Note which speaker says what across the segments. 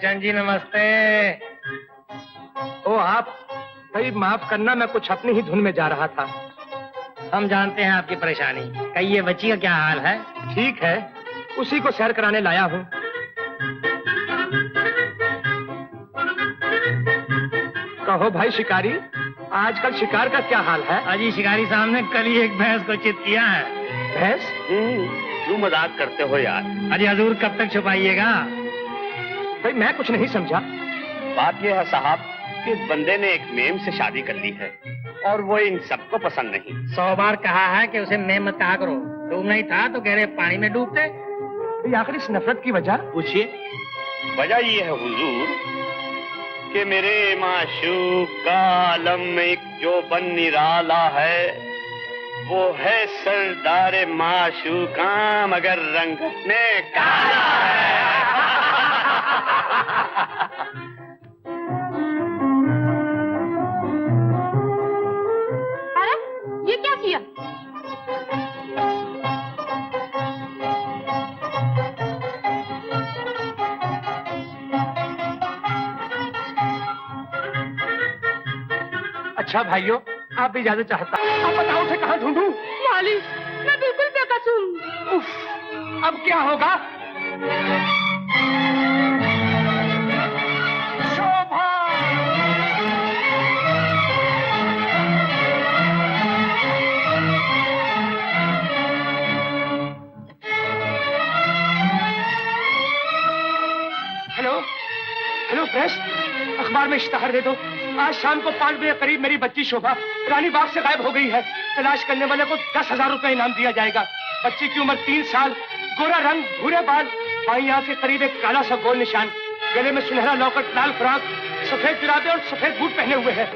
Speaker 1: हीराचंद जी नमस्ते।
Speaker 2: ओ आप भाई माफ करना, मैं कुछ अपनी ही धुन में जा रहा था।
Speaker 1: हम जानते हैं आपकी परेशानी। कहिए बच्ची का क्या हाल है?
Speaker 2: ठीक है, उसी को सैर कराने लाया हूँ। कहो भाई शिकारी, आजकल शिकार का क्या हाल है?
Speaker 1: अजी शिकारी साहब ने कल ही एक भैंस को चित किया है।
Speaker 2: भैंस?
Speaker 3: क्यों मजाक करते हो यार?
Speaker 1: अजी हजूर कब तक छुपाइएगा?
Speaker 2: भाई मैं कुछ नहीं समझा।
Speaker 3: बात यह है साहब कि बंदे ने एक मेम से शादी कर ली है और वो इन सबको पसंद नहीं।
Speaker 1: 100 बार कहा है कि उसे मेम मत कहा करो। डूब नहीं था तो गहरे पानी में डूबते।
Speaker 2: आखिर इस नफरत की वजह
Speaker 3: पूछिए। वजह ये है हुजूर कि मेरे माशूक का आलम एक जो बन निराला है, वो है सरदार माशूका मगर रंगत में काला है।
Speaker 4: अरे ये क्या किया?
Speaker 2: अच्छा भाइयों, आप इजाजत चाहता, आप बताओ उसे कहाँ ढूंढूं?
Speaker 4: माली, मैं बिल्कुल बेकसूर।
Speaker 2: उफ, अब क्या होगा? शोभा! हेलो हेलो प्रेस, अखबार में इश्तिहार दे दो। आज शाम को 5 बजे करीब मेरी बच्ची शोभा रानी बाग से गायब हो गई है। तलाश करने वाले को 10,000 रुपए इनाम दिया जाएगा। बच्ची की उम्र 3 साल, गोरा रंग, भूरे बाल, बाईं आंख के करीब एक काला सा गोल निशान, गले में सुनहरा लॉकेट, लाल फ्रॉक, सफेद जुराबे और सफेद बूट पहने हुए है।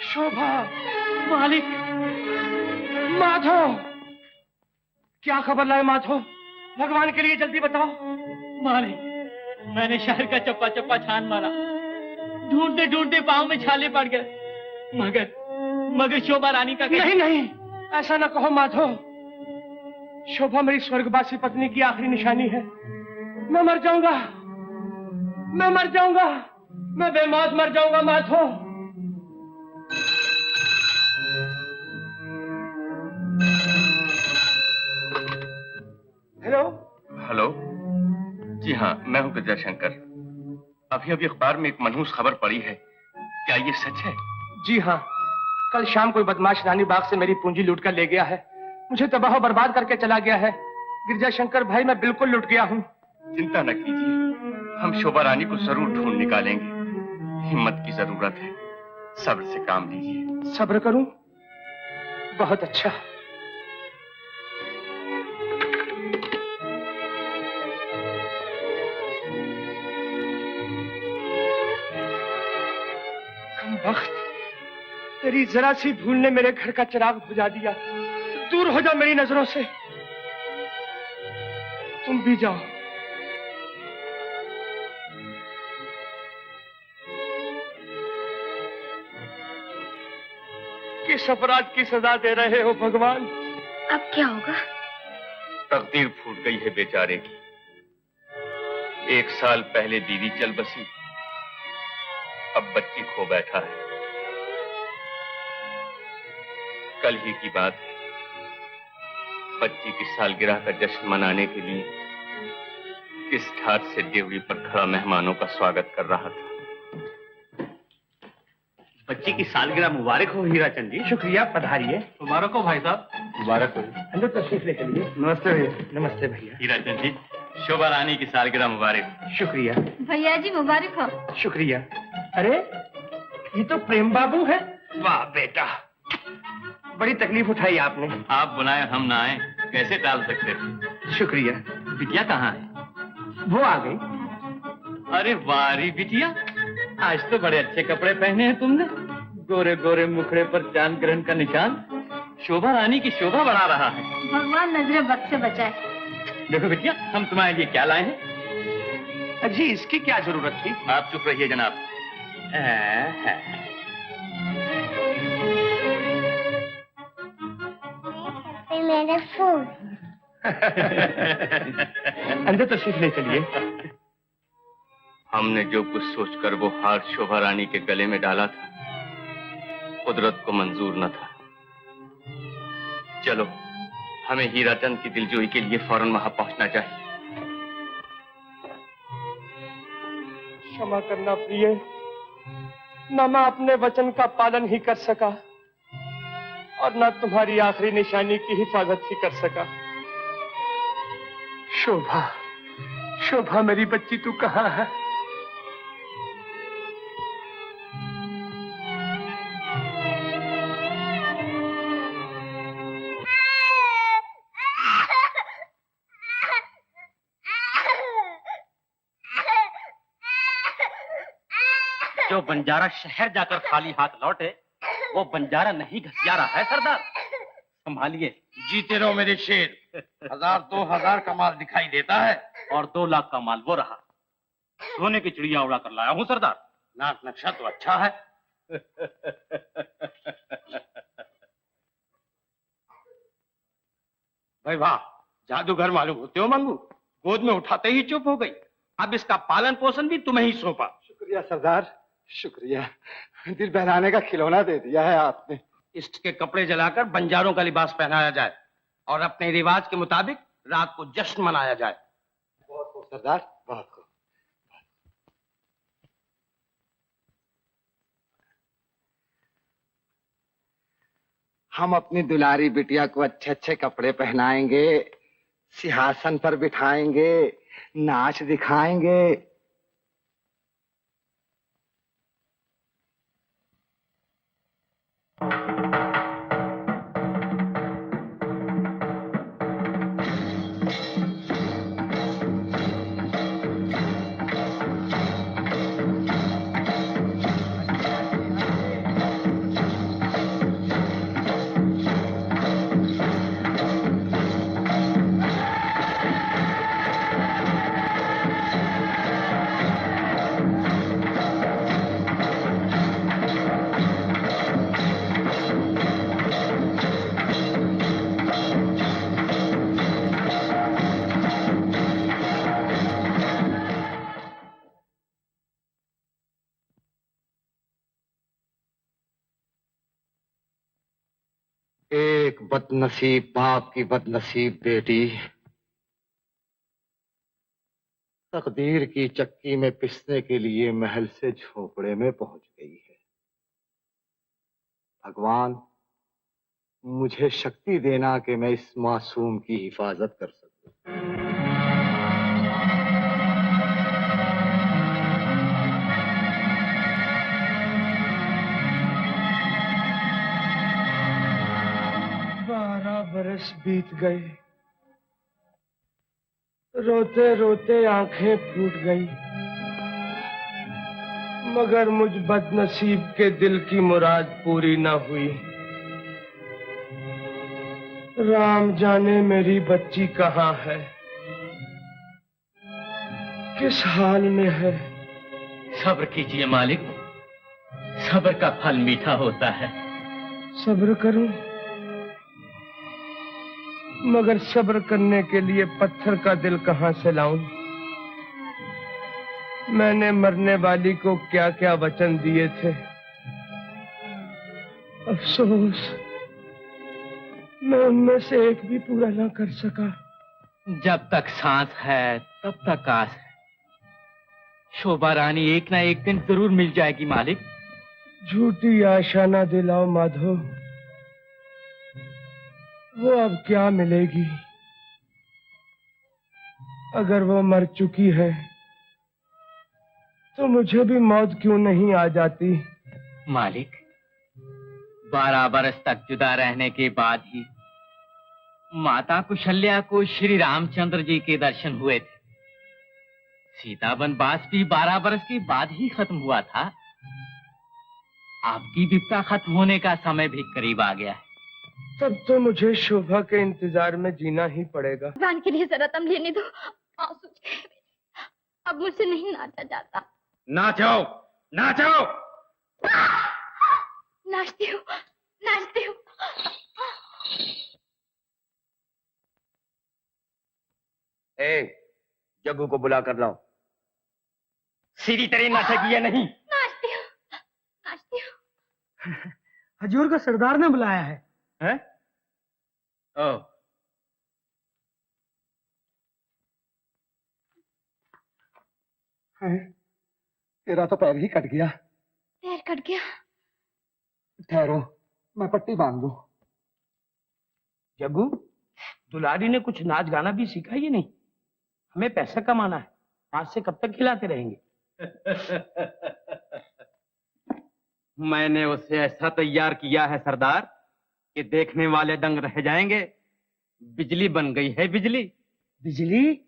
Speaker 2: शोभा, मालिक, माधव, क्या खबर लाए माधव? भगवान के लिए जल्दी बताओ।
Speaker 5: मालिक, मैंने शहर का चप्पा चप्पा छान मारा, ढूंढते ढूंढते पाँव में छाले पड़ गए, मगर शोभा रानी का
Speaker 2: नहीं नहीं, ऐसा ना कहो माधव। शोभा मेरी स्वर्गवासी पत्नी की आखिरी निशानी है। मैं मर जाऊंगा, मैं मर जाऊंगा, मैं बेमौत मर जाऊंगा माधव। हेलो
Speaker 6: हेलो, जी हाँ, मैं हूँ गिरजा शंकर। अभी अभी अखबार में एक मनहूस खबर पड़ी है, क्या ये सच है?
Speaker 2: जी हाँ, कल शाम कोई बदमाश रानी बाग से मेरी पूंजी लूट कर ले गया है। मुझे तबाह बर्बाद करके चला गया है। गिरजा शंकर भाई, मैं बिल्कुल लुट गया हूँ।
Speaker 6: चिंता न कीजिए, हम शोभा रानी को जरूर ढूंढ निकालेंगे। हिम्मत की जरूरत है, सब्र से काम लीजिए।
Speaker 2: सब्र करूं? बहुत अच्छा। वक्त, तेरी जरा सी भूल ने मेरे घर का चिराग बुझा दिया। दूर हो जाओ मेरी नजरों से। तुम भी जाओ। किस अपराध की सजा दे रहे हो भगवान?
Speaker 4: अब क्या होगा?
Speaker 6: तकदीर फूट गई है बेचारे की। 1 साल पहले बीवी चल बसी, अब बच्ची खो बैठा है। कल ही की बात है, बच्ची की सालगिरह का जश्न मनाने के लिए किस ठाट से देवड़ी पर खड़ा मेहमानों का स्वागत कर रहा था।
Speaker 3: बच्ची की सालगिरह मुबारक हो हीराचंद जी।
Speaker 2: शुक्रिया, पधारिए।
Speaker 5: मुबारक हो भाई साहब।
Speaker 6: मुबारक हो।
Speaker 2: अंदर तशरीफ ले चलिए। नमस्ते भैया। नमस्ते भैया।
Speaker 6: हीराचंद जी, शोभा रानी की सालगिरह मुबारक।
Speaker 2: शुक्रिया
Speaker 4: भैया जी मुबारक हो।
Speaker 2: शुक्रिया। अरे ये तो प्रेम बाबू है। वाह बेटा, बड़ी तकलीफ उठाई आपने।
Speaker 6: आप बुलाए हम ना आए, कैसे टाल सकते थे?
Speaker 2: शुक्रिया।
Speaker 6: बिटिया कहाँ है?
Speaker 2: वो आ गई।
Speaker 5: अरे वारी बिटिया, आज तो बड़े अच्छे कपड़े पहने हैं तुमने। गोरे गोरे मुखड़े पर चांद ग्रहण का निशान शोभा रानी की शोभा बढ़ा रहा है।
Speaker 4: भगवान नजरे बद से बचाए।
Speaker 5: देखो बिटिया, हम तुम्हारे लिए क्या लाए हैं।
Speaker 2: अजी इसकी क्या जरूरत थी?
Speaker 6: आप चुप रहिए जनाब।
Speaker 7: मेरे फूल
Speaker 2: अंदर तशरीफ ले चलिए।
Speaker 6: हमने जो कुछ सोचकर वो हार शोभा रानी के गले में डाला था, कुदरत को मंजूर न था। चलो, हमें हीराचंद की दिलजोई के लिए फौरन वहां पहुंचना चाहिए।
Speaker 2: क्षमा करना प्रिय, न मैं अपने वचन का पालन ही कर सका और न तुम्हारी आखिरी निशानी की हिफाजत ही कर सका। शोभा, शोभा मेरी बच्ची, तू कहाँ है?
Speaker 5: जो बंजारा शहर जाकर खाली हाथ लौटे, वो बंजारा नहीं घसियारा है सरदार। संभालिए।
Speaker 8: जीते रहो मेरे शेर। 1000-2000 का माल दिखाई देता है
Speaker 5: और 2 लाख का माल वो रहा। सोने की चिड़िया उड़ा कर लाया हूँ सरदार।
Speaker 8: नाक नक्शा तो अच्छा है। भाई वाह, जादूगर मालूम होते हो मंगू। गोद में उठाते ही चुप हो गई। अब इसका पालन पोषण भी तुम्हें ही सौंपा।
Speaker 2: शुक्रिया सरदार, शुक्रिया। दिल बहलाने का खिलौना दे दिया है आपने।
Speaker 8: इसके कपड़े जलाकर बंजारों का लिबास पहनाया जाए और अपने रिवाज के मुताबिक रात को जश्न मनाया जाए।
Speaker 2: बहुत खूब सरदार, बहुत खूब। हम अपनी दुलारी बिटिया को अच्छे अच्छे कपड़े पहनाएंगे, सिंहासन पर बिठाएंगे, नाच दिखाएंगे। एक बदनसीब बाप की बदनसीब बेटी तकदीर की चक्की में पिसने के लिए महल से झोपड़े में पहुंच गई है। भगवान, मुझे शक्ति देना कि मैं इस मासूम की हिफाजत कर सकूं। बरस बीत गए, रोते रोते आंखें फूट गई, मगर मुझ बदनसीब के दिल की मुराद पूरी न हुई। राम जाने मेरी बच्ची कहाँ है, किस हाल में है।
Speaker 5: सब्र कीजिए मालिक, सब्र का फल मीठा होता है।
Speaker 2: सब्र करूं, मगर सब्र करने के लिए पत्थर का दिल कहां से लाऊं? मैंने मरने वाली को क्या क्या वचन दिए थे। अफसोस, मैं उनमें से एक भी पूरा ना कर सका।
Speaker 5: जब तक सांस है तब तक आस है। शोभा रानी एक ना एक दिन जरूर मिल जाएगी मालिक।
Speaker 2: झूठी आशा ना दिलाओ माधो, वो अब क्या मिलेगी। अगर वो मर चुकी है तो मुझे भी मौत क्यों नहीं आ जाती।
Speaker 5: मालिक, 12 बरस तक जुदा रहने के बाद ही माता कुशल्या को श्री रामचंद्र जी के दर्शन हुए थे। सीता वनवास भी 12 बरस के बाद ही खत्म हुआ था। आपकी विपदा खत्म होने का समय भी करीब आ गया है।
Speaker 2: तब तो मुझे शोभा के इंतजार में जीना ही पड़ेगा।
Speaker 4: भगवान के लिए जरा तुम लेने दो। आंसू अब मुझसे नहीं नाचा जाता।
Speaker 8: नाचो, नाचो।
Speaker 4: नाचती हूँ, नाचती हूँ।
Speaker 2: जग्गू को बुला कर लाओ। सीधी तेरी नाचेगी या नहीं?
Speaker 4: नाचती हूँ, नाचती हूँ।
Speaker 2: हजूर को सरदार ने बुलाया है। हैं? ओ। तेरा तो पैर ही कट गया।
Speaker 4: पैर कट गया?
Speaker 2: ठहरो, मैं पट्टी बांध दूं। जग्गू, दुलारी ने कुछ नाच गाना भी सीखा ही नहीं। हमें पैसा कमाना है, आज से कब तक खिलाते रहेंगे?
Speaker 5: मैंने उसे ऐसा तैयार किया है सरदार कि देखने वाले दंग रह जाएंगे। बिजली बन गई है बिजली।
Speaker 2: बिजली?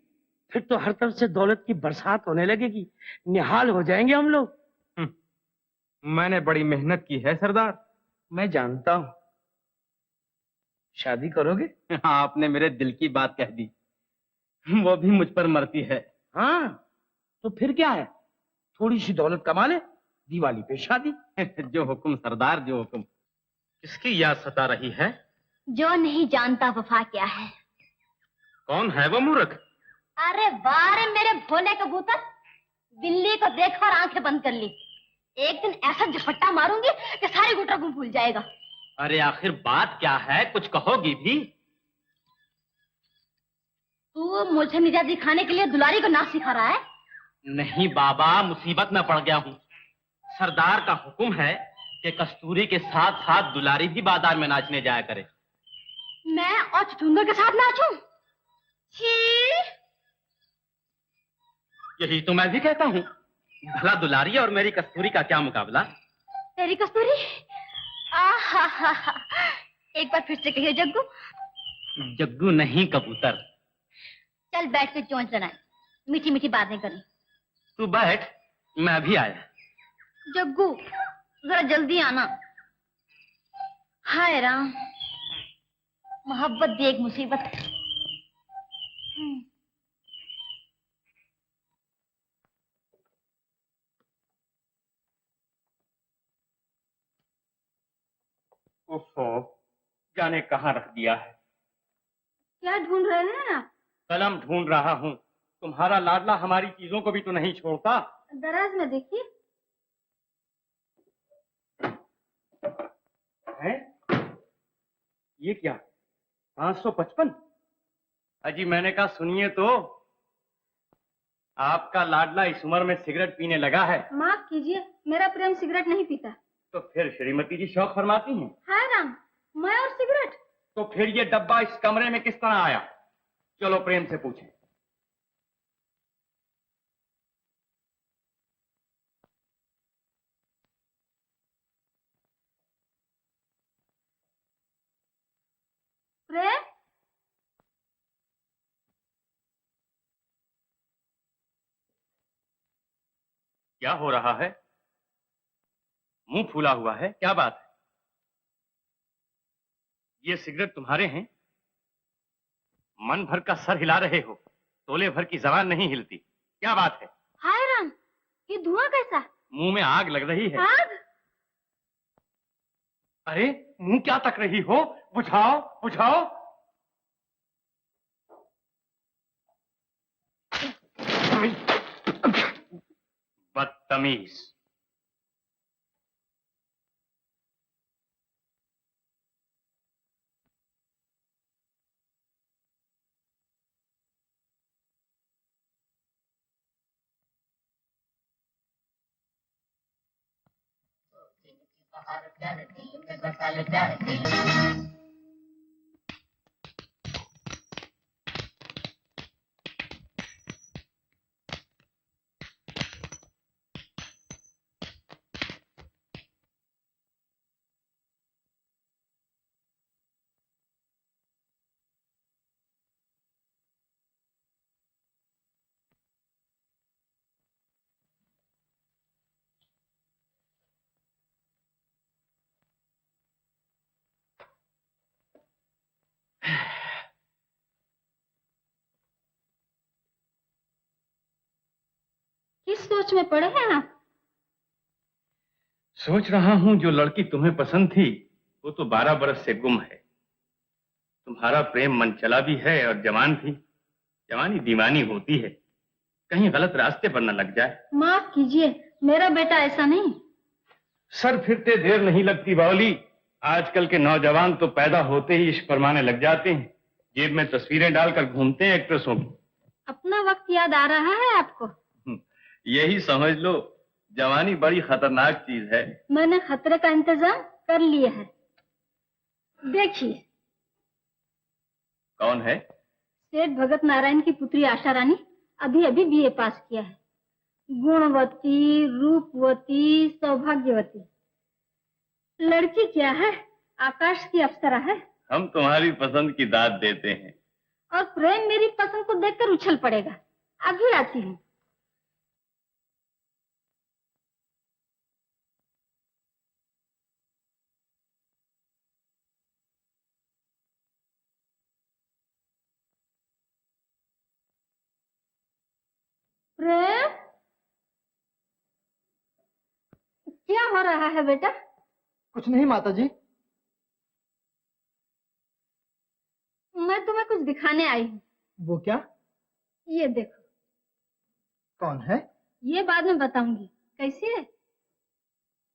Speaker 2: फिर तो हर तरफ से दौलत की बरसात होने लगेगी, निहाल हो जाएंगे हम लोग।
Speaker 5: मैंने बड़ी मेहनत की है सरदार।
Speaker 2: मैं जानता हूं। शादी करोगे?
Speaker 5: आपने मेरे दिल की बात कह दी, वो भी मुझ पर मरती है।
Speaker 2: हाँ, तो फिर क्या है, थोड़ी सी दौलत कमा ले, दिवाली पे शादी।
Speaker 5: जो हुक्म सरदार, जो हुक्म। किसकी याद सता रही है?
Speaker 4: जो नहीं जानता वफा क्या है।
Speaker 5: कौन है वो मूर्ख?
Speaker 4: अरे वाह रे मेरे भोले कबूतर, बिल्ली को देखा और आंखें बंद कर ली। एक दिन ऐसा झपट्टा मारूंगी कि सारी गुटरा गुम भूल जाएगा।
Speaker 5: अरे आखिर बात क्या है, कुछ कहोगी भी?
Speaker 4: तू मुझे निजात दिखाने के लिए दुलारी को नाच सिखा रहा है?
Speaker 5: नहीं बाबा, मुसीबत में पड़ गया हूँ। सरदार का हुक्म है कि कस्तूरी के साथ साथ दुलारी भी बाजार में नाचने जाया करे।
Speaker 4: मैं और चुचुंदर के साथ नाचूं? छी!
Speaker 5: यही तो मैं भी कहता हूँ। भला दुलारी और मेरी कस्तूरी का क्या मुकाबला?
Speaker 4: तेरी कस्तूरी? आहा, एक बार फिर से कहिए जग्गू।
Speaker 5: जग्गू नहीं कबूतर।
Speaker 4: चल बैठ के चोंच लड़ाएं, मीठी मीठी बातें करें।
Speaker 5: तू बैठ, मैं अभी आया।
Speaker 4: जग्गू जरा जल्दी आना। हाय राम, मोहब्बत भी एक मुसीबत है।
Speaker 5: ओहो, जाने कहाँ रख दिया है।
Speaker 4: क्या ढूंढ रहे हैं आप?
Speaker 5: कलम ढूंढ रहा हूँ। तुम्हारा लाडला हमारी चीजों को भी तो नहीं छोड़ता।
Speaker 4: दराज में देखिए।
Speaker 5: है? ये क्या? 555? अजी मैंने कहा सुनिए तो, आपका लाडला इस उम्र में सिगरेट पीने लगा है।
Speaker 4: माफ कीजिए, मेरा प्रेम सिगरेट नहीं पीता।
Speaker 5: तो फिर श्रीमती जी शौक फरमाती हैं।
Speaker 4: हाय राम, मैं और सिगरेट?
Speaker 5: तो फिर ये डब्बा इस कमरे में किस तरह आया? चलो प्रेम से पूछें।
Speaker 4: प्रेम?
Speaker 5: क्या हो रहा है? मुंह फूला हुआ है, क्या बात है? ये सिगरेट तुम्हारे हैं? मन भर का सर हिला रहे हो, तोले भर की जबान नहीं हिलती, क्या बात है?
Speaker 4: हाय राम, ये धुआं कैसा?
Speaker 5: मुंह में आग लग रही है।
Speaker 4: आग?
Speaker 5: अरे मुंह क्या तक रही हो, बुझाओ बुझाओ। बदतमीज।
Speaker 4: किस सोच में पड़े हैं आप?
Speaker 6: सोच रहा हूं जो लड़की तुम्हें पसंद थी वो तो 12 बरस से गुम है। तुम्हारा प्रेम मनचला भी है और जवान भी। जवानी दीवानी होती है, कहीं गलत रास्ते पर न लग जाए।
Speaker 4: माफ कीजिए, मेरा बेटा ऐसा नहीं।
Speaker 6: सर फिरते देर नहीं लगती बावली। आजकल के नौजवान तो पैदा होते ही इश्क फरमाने लग जाते हैं, जेब में तस्वीरें डालकर घूमते हैं एक्ट्रेसों की।
Speaker 4: अपना वक्त याद आ रहा है आपको?
Speaker 6: यही समझ लो, जवानी बड़ी खतरनाक चीज है।
Speaker 4: मैंने खतरे का इंतजाम कर लिया है। देखिए।
Speaker 6: कौन है?
Speaker 4: सेठ भगत नारायण की पुत्री आशा रानी, अभी अभी बीए पास किया है। गुणवती, रूपवती, सौभाग्यवती। लड़की क्या है, आकाश की अप्सरा है।
Speaker 6: हम तुम्हारी पसंद की दाद देते हैं।
Speaker 4: और प्रेम मेरी पसंद को देखकर उछल पड़ेगा। अभी आती हूँ। प्रेम, क्या हो रहा है बेटा?
Speaker 2: कुछ नहीं माता जी।
Speaker 4: मैं तुम्हें कुछ दिखाने आई हूँ।
Speaker 2: वो क्या?
Speaker 4: ये देखो।
Speaker 2: कौन है?
Speaker 4: ये बाद में बताऊंगी। कैसी है?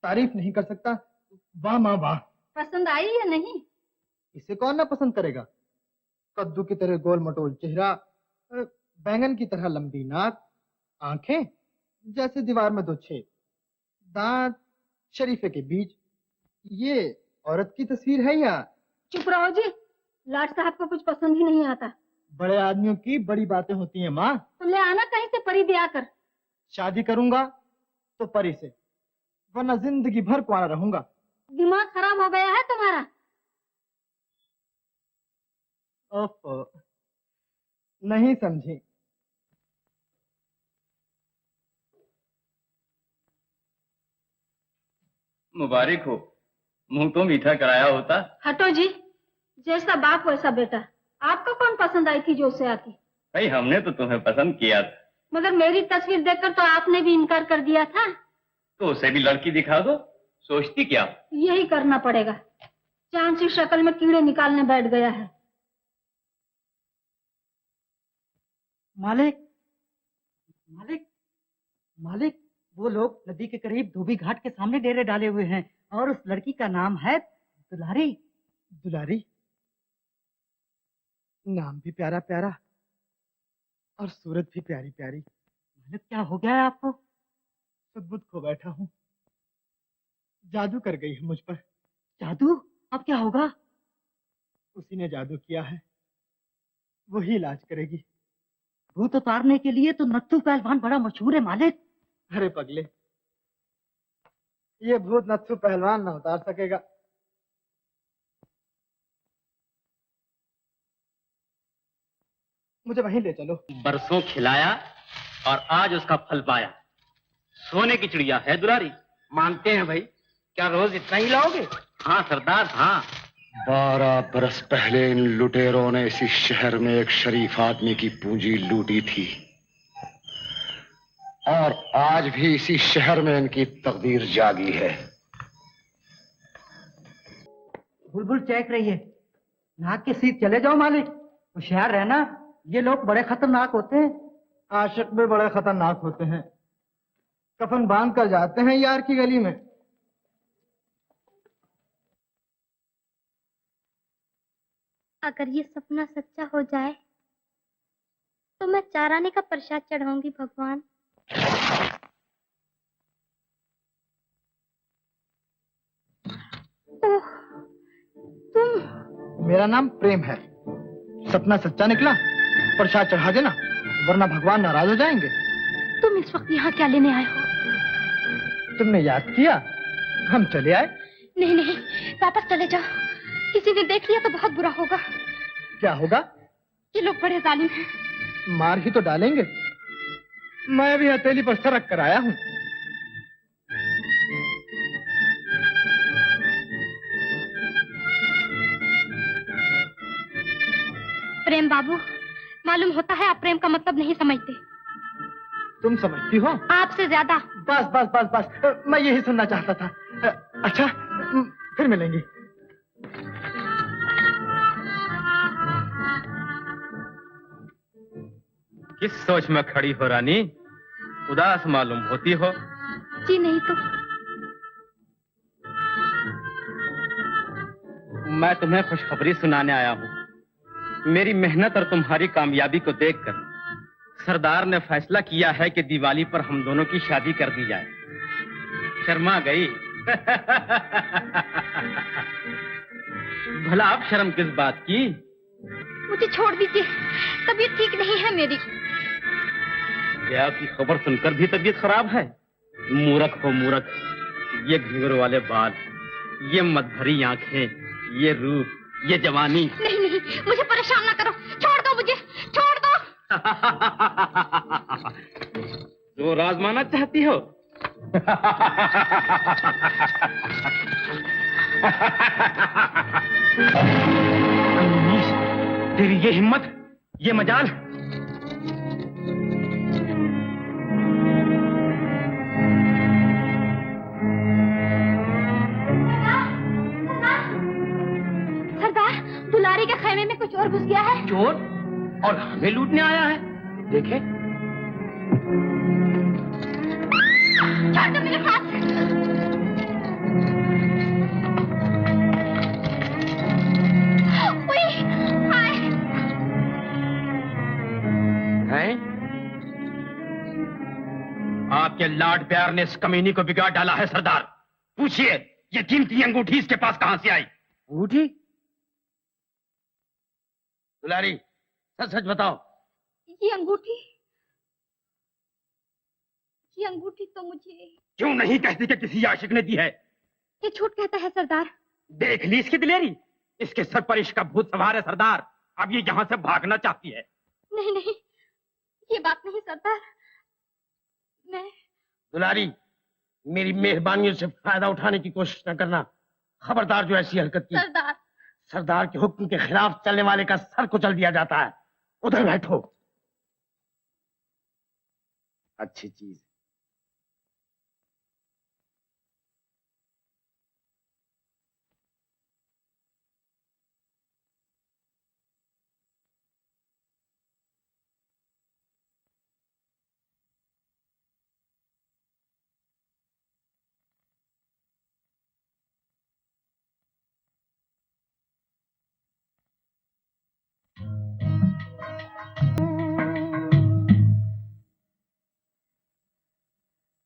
Speaker 2: तारीफ नहीं कर सकता। वाह माँ वाह।
Speaker 4: पसंद आई या नहीं?
Speaker 2: इसे कौन ना पसंद करेगा। कद्दू की तरह गोल मटोल चेहरा, बैंगन की तरह लंबी नाक, आंखें जैसे दीवार में 2 छेद, दांत शरीफे के बीच। ये औरत की तस्वीर है या?
Speaker 4: चुप रहो जी, लाट साहब को कुछ पसंद ही नहीं आता।
Speaker 2: बड़े आदमियों की बड़ी बातें होती हैं माँ।
Speaker 4: तो ले आना कहीं से परी ब्याह कर।
Speaker 2: शादी करूंगा तो परी से, वरना जिंदगी भर कुंवारा रहूंगा।
Speaker 4: दिमाग खराब हो गया है तुम्हारा?
Speaker 2: ओफो, नहीं समझी।
Speaker 6: मुबारक हो, मुंह तो मीठा कराया होता।
Speaker 4: हटो जी, जैसा बाप वैसा बेटा। आपको कौन पसंद आई थी जो उससे आती?
Speaker 6: भाई हमने तो तुम्हें पसंद किया था।
Speaker 4: मगर मेरी तस्वीर देखकर तो आपने भी इनकार कर दिया था।
Speaker 6: तो उसे भी लड़की दिखा दो, सोचती क्या?
Speaker 4: यही करना पड़ेगा। चांद सी शक्ल में कीड़े निकालने बैठ गया है।
Speaker 9: मालिक, मालिक, मालिक, वो लोग नदी के करीब धोबी घाट के सामने डेरे डाले हुए हैं और उस लड़की का नाम है दुलारी।
Speaker 2: दुलारी? नाम भी प्यारा प्यारा और सूरत भी प्यारी प्यारी।
Speaker 9: मालिक, क्या हो गया है आपको?
Speaker 2: सुध-बुध खो बैठा हूँ। जादू कर गई है मुझ पर।
Speaker 9: जादू? अब क्या होगा?
Speaker 2: उसी ने जादू किया है, वही इलाज करेगी।
Speaker 9: भूत उतारने के लिए तो नत्थू पहलवान बड़ा मशहूर है मालिक।
Speaker 2: अरे पगले, ये भूत नत्थू पहलवान ना उतार सकेगा। मुझे वहीं ले चलो।
Speaker 5: बरसों खिलाया और आज उसका फल पाया। सोने की चिड़िया है दुलारी।
Speaker 8: मानते हैं भाई, क्या रोज इतना ही लाओगे?
Speaker 5: हाँ सरदार, हाँ।
Speaker 10: 12 बरस पहले इन लुटेरों ने इसी शहर में एक शरीफ आदमी की पूंजी लूटी थी और आज भी इसी शहर में इनकी तकदीर जागी है।
Speaker 9: बुलबुल चहक रही है। नाक के सीध चले जाओ मालिक, होशियार रहना, ये लोग बड़े खतरनाक होते हैं।
Speaker 2: आशिक भी बड़े खतरनाक होते हैं। कफन बांध कर जाते हैं यार की गली में।
Speaker 7: अगर ये सपना सच्चा हो जाए तो मैं चाराने का प्रसाद चढ़ाऊंगी भगवान। ओह, तुम?
Speaker 2: मेरा नाम प्रेम है। सपना सच्चा निकला, प्रसाद चढ़ा देना, वरना भगवान नाराज हो जाएंगे।
Speaker 7: तुम इस वक्त यहाँ क्या लेने आए हो?
Speaker 2: तुमने याद किया, हम चले आए।
Speaker 7: नहीं नहीं, वापस चले जाओ। किसी ने देख लिया तो बहुत बुरा होगा।
Speaker 2: क्या होगा?
Speaker 7: ये लोग बड़े जालिम हैं।
Speaker 2: मार ही तो डालेंगे। मैं भी हथेली पर सर रख कर आया हूँ।
Speaker 7: प्रेम बाबू, मालूम होता है आप प्रेम का मतलब नहीं समझते।
Speaker 2: तुम समझती हो?
Speaker 7: आपसे ज्यादा।
Speaker 2: बस बस बस बस, मैं यही सुनना चाहता था। अच्छा, फिर मिलेंगे।
Speaker 6: किस सोच में खड़ी हो रानी? उदास मालूम होती हो।
Speaker 7: जी नहीं तो।
Speaker 6: मैं तुम्हें खुशखबरी सुनाने आया हूँ। मेरी मेहनत और तुम्हारी कामयाबी को देखकर सरदार ने फैसला किया है कि दिवाली पर हम दोनों की शादी कर दी जाए। शर्मा गई। भला आप शर्म किस बात की?
Speaker 7: मुझे छोड़ दीजिए, तबीयत ठीक नहीं है मेरी।
Speaker 6: क्या आपकी खबर सुनकर भी तबीयत खराब है? मूर्ख हो मूर्ख। ये घुंघरू वाले बाल, ये मदभरी आंखें, ये रूप, ये जवानी।
Speaker 7: नहीं नहीं, मुझे परेशान ना करो, छोड़ दो मुझे, छोड़ दो।
Speaker 6: जो आजमाना चाहती हो?
Speaker 2: तेरी ये हिम्मत, ये मजाल।
Speaker 7: सरदार, दुलारी के खेमे में कुछ और घुस गया है।
Speaker 2: चोर? और हमें लूटने आया है? देखे।
Speaker 7: छोड़ दो मेरे हाथ।
Speaker 6: आपके लाड प्यार ने इस कमीनी को बिगाड़ डाला है सरदार। पूछिए, ये कीमती अंगूठी इसके पास कहां से आई?
Speaker 2: अंगूठी? दुलारी, सच सच बताओ।
Speaker 7: ये अंगूठी तो मुझे।
Speaker 6: क्यों नहीं कहती कि किसी आशिक ने दी है?
Speaker 7: ये झूठ कहता है सरदार।
Speaker 6: देख ली इसकी दिलेरी। इसके सर पर इश्क का भूत सवार है सरदार। अब ये यहाँ से भागना चाहती है।
Speaker 7: नहीं नहीं, ये बात नहीं सरदार। मैं
Speaker 2: दुलारी, मेरी मेहरबानियों से फायदा उठाने की कोशिश न करना। खबरदार जो ऐसी हरकत की।
Speaker 7: सरदार,
Speaker 2: सरदार के हुक्म के खिलाफ चलने वाले का सर कुचल दिया जाता है। उधर बैठो। अच्छी चीज।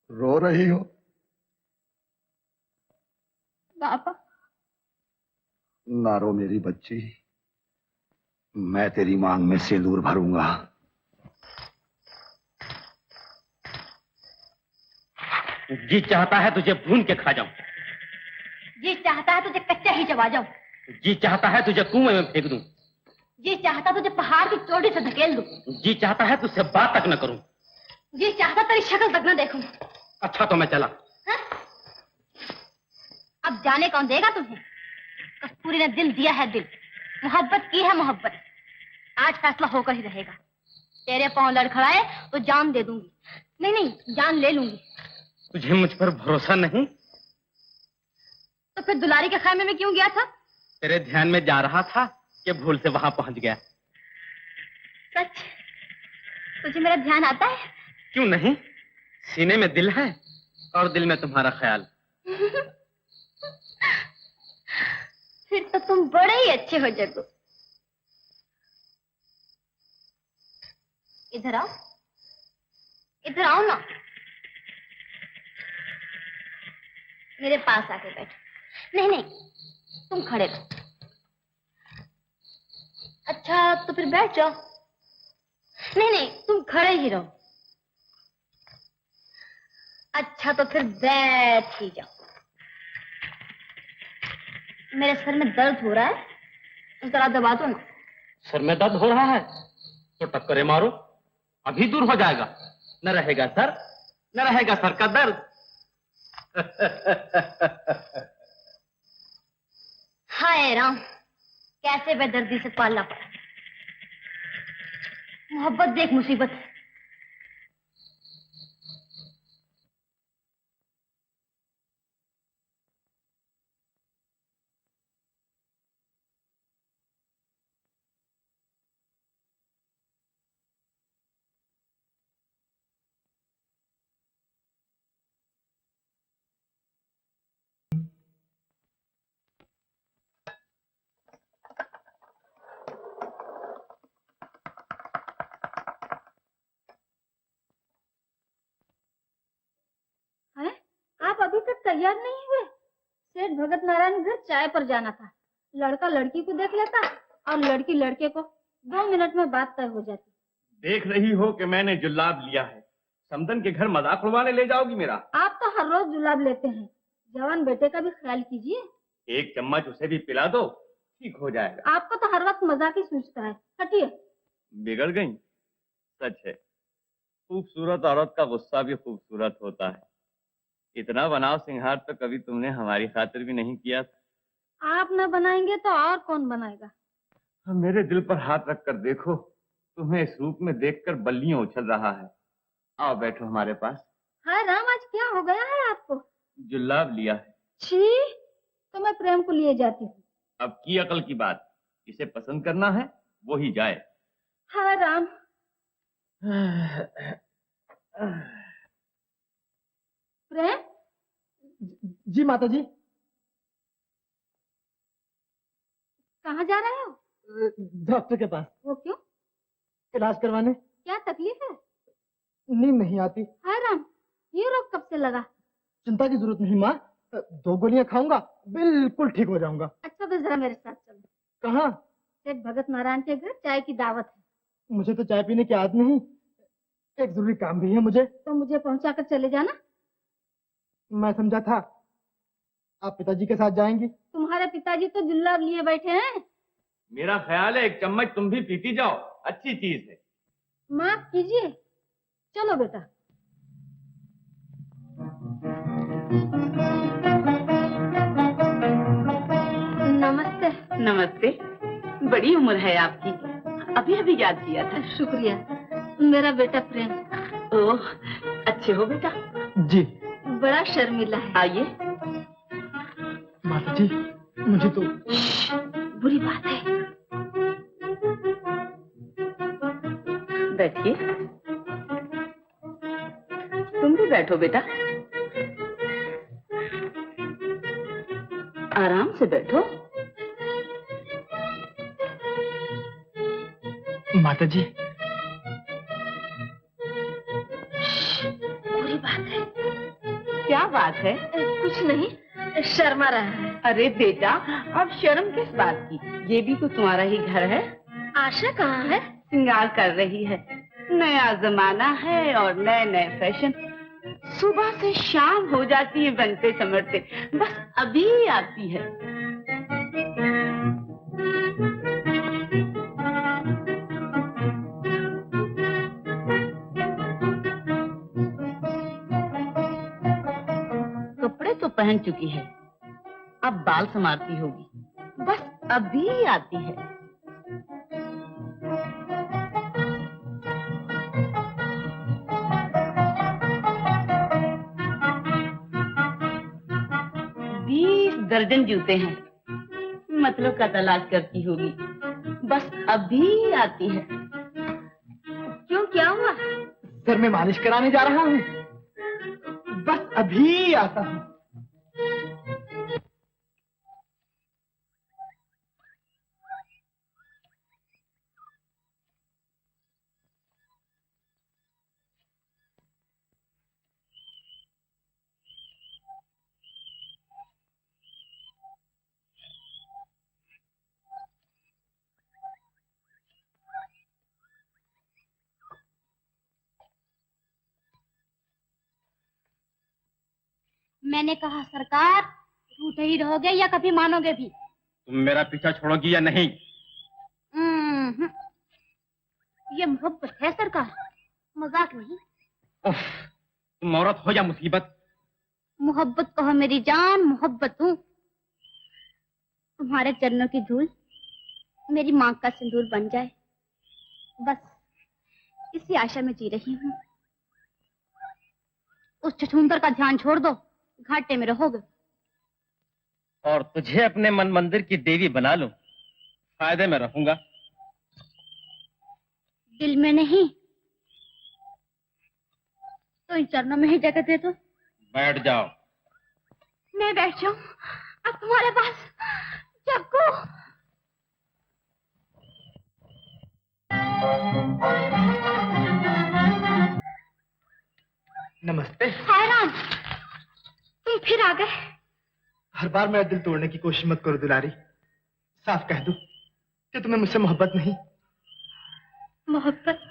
Speaker 10: रो रही हो?
Speaker 7: पापा।
Speaker 10: ना रो मेरी बच्ची। मैं तेरी मांग में सिंदूर भरूंगा।
Speaker 6: जी चाहता है तुझे भून के खा जाऊं।
Speaker 7: जी चाहता है तुझे कच्चा ही चबा जाऊं।
Speaker 6: जी चाहता है तुझे कुएं में फेंक दूं।
Speaker 7: जी चाहता तुझे पहाड़ की चोटी से धकेल दूं।
Speaker 6: जी चाहता है तुझसे बात तक न करूं।
Speaker 7: जी चाहता तेरी शक्ल तक न देखूं।
Speaker 6: अच्छा तो मैं चला।
Speaker 7: हा? अब जाने कौन देगा तुम्हें? कस्तूरी ने दिल दिया है, दिल मोहब्बत की है मोहब्बत। आज फैसला होकर ही रहेगा। तेरे पांव लड़खड़ाए तो जान दे दूंगी। नहीं नहीं, जान ले लूंगी।
Speaker 6: तुझे मुझ पर भरोसा नहीं?
Speaker 7: तो फिर दुलारी के खैमे में क्यों गया था?
Speaker 6: तेरे ध्यान में जा रहा था कि भूल से वहां पहुंच गया।
Speaker 7: सच? तुझे मेरा ध्यान आता है?
Speaker 6: क्यों नहीं, सीने में दिल है और दिल में तुम्हारा ख्याल।
Speaker 7: फिर तो तुम बड़े ही अच्छे हो जग्गू। इधर आओ, इधर आओ ना। मेरे पास आके बैठो। नहीं नहीं, तुम खड़े रहो। अच्छा तो फिर बैठ जाओ। नहीं नहीं, तुम खड़े ही रहो। अच्छा तो फिर बैठ ही जाओ। मेरे सर में दर्द हो रहा है, जरा दबा दो ना।
Speaker 6: सर में दर्द हो रहा है तो टक्करे मारो, अभी दूर हो जाएगा। न रहेगा सर का दर्द।
Speaker 7: हाय राम, कैसे बेदर्दी से पालना पड़ा। मोहब्बत देख मुसीबत है।
Speaker 4: तैयार नहीं हुए? सेठ भगत नारायण घर चाय पर जाना था। लड़का लड़की को देख लेता और लड़की लड़के को। 2 मिनट में बात तय हो जाती।
Speaker 6: देख रही हो कि मैंने जुलाब लिया है। समदन के घर मजाक उड़वाने ले जाओगी मेरा?
Speaker 4: आप तो हर रोज जुलाब लेते हैं। जवान बेटे का भी ख्याल कीजिए।
Speaker 6: 1 चम्मच उसे भी पिला दो, ठीक हो जाएगा।
Speaker 4: आपको तो हर वक्त मजाक ही सूझता है। हटिए।
Speaker 6: बिगड़ गई? सच है, खूबसूरत औरत का गुस्सा भी खूबसूरत होता है। इतना बनाव सिंहार तो कभी तुमने हमारी खातिर भी नहीं किया था।
Speaker 4: आप न बनाएंगे तो और कौन बनाएगा?
Speaker 6: मेरे दिल पर हाथ रख कर देखो, तुम्हें इस रूप में देखकर बल्लियों उछल रहा है। आओ बैठो हमारे पास।
Speaker 4: हाय राम, आज क्या हो गया है आपको?
Speaker 6: जुलाब लिया है।
Speaker 4: छी, तो मैं प्रेम को लिए जाती हूँ।
Speaker 6: अब की अकल की बात, इसे पसंद करना है वो ही जाए।
Speaker 4: हाय राम। प्रेम?
Speaker 9: जी माता जी।
Speaker 4: कहाँ जा रहे हो?
Speaker 9: डॉक्टर के पास।
Speaker 4: वो क्यों?
Speaker 9: इलाज करवाने।
Speaker 4: क्या तकलीफ है?
Speaker 9: नींद नहीं आती।
Speaker 4: हाय राम, ये रोग कब से लगा?
Speaker 9: चिंता की जरूरत नहीं माँ, 2 गोलियां खाऊंगा बिल्कुल ठीक हो जाऊंगा।
Speaker 4: अच्छा तो जरा मेरे साथ चलो।
Speaker 9: कहाँ?
Speaker 4: सेठ भगत नारायण के घर चाय की दावत है।
Speaker 9: मुझे तो चाय पीने की आदत नहीं, एक जरूरी काम भी है मुझे।
Speaker 4: तो मुझे पहुंचा कर चले जाना।
Speaker 9: मैं समझा था आप पिताजी के साथ जाएंगी।
Speaker 4: तुम्हारे पिताजी तो जुल्लाब लिए बैठे हैं।
Speaker 6: मेरा ख्याल है 1 चम्मच तुम भी पीती जाओ, अच्छी चीज है।
Speaker 4: माफ कीजिए, चलो बेटा। नमस्ते।
Speaker 11: नमस्ते। बड़ी उम्र है आपकी, अभी अभी याद किया था।
Speaker 4: शुक्रिया। मेरा बेटा प्रेम।
Speaker 11: ओह, अच्छे हो बेटा?
Speaker 9: जी।
Speaker 4: बड़ा शर्मिला है।
Speaker 11: आइए।
Speaker 9: माता जी, मुझे तो
Speaker 11: बुरी बात है। बैठिए। तुम भी बैठो बेटा, आराम से बैठो।
Speaker 9: माता जी,
Speaker 11: बुरी बात है। क्या बात है?
Speaker 4: कुछ नहीं, शर्मा रहा है।
Speaker 11: अरे बेटा, अब शर्म किस बात की? ये भी तो तुम्हारा ही घर है।
Speaker 4: आशा कहाँ है?
Speaker 11: श्रृंगार कर रही है। नया जमाना है और नए नए फैशन। सुबह से शाम हो जाती है बनते समरते, बस अभी आती है। कपड़े तो पहन चुकी है, अब बाल संवारती होगी, बस अभी आती है। दर्जन जूते हैं, मतलब का तलाश करती होगी, बस अभी आती है।
Speaker 4: क्यों, क्या हुआ?
Speaker 9: सर में मालिश कराने जा रहा हूँ, बस अभी आता हूँ।
Speaker 7: मैंने कहा सरकार, रूठे ही रहोगे या कभी मानोगे भी?
Speaker 6: तुम मेरा पीछा छोड़ोगी या नहीं?
Speaker 7: ये मोहब्बत है सरकार, मजाक नहीं।
Speaker 6: उफ, तुम औरत हो या मुसीबत?
Speaker 7: मोहब्बत कहो मेरी जान, मोहब्बत हूँ। तुम्हारे चरणों की धूल मेरी मांग का सिंदूर बन जाए, बस इसी आशा में जी रही हूँ। उस छछूंदर का ध्यान छोड़ दो, घाटे में रहोगे।
Speaker 5: और तुझे अपने मन मंदिर की देवी बना लूं, फायदे में रहूंगा।
Speaker 7: दिल में नहीं तो इन चरणों में ही जगह दे दो।
Speaker 5: बैठ जाओ।
Speaker 7: मैं बैठ जाऊं अब तुम्हारे पास? जग्गू,
Speaker 2: नमस्ते।
Speaker 7: हैरान, तुम तुम फिर आ गए।
Speaker 2: हर बार मेरा दिल तोड़ने की कोशिश मत करो दुलारी। साफ कह दो कि तुम्हें मुझसे मोहब्बत नहीं।
Speaker 7: मोहब्बत?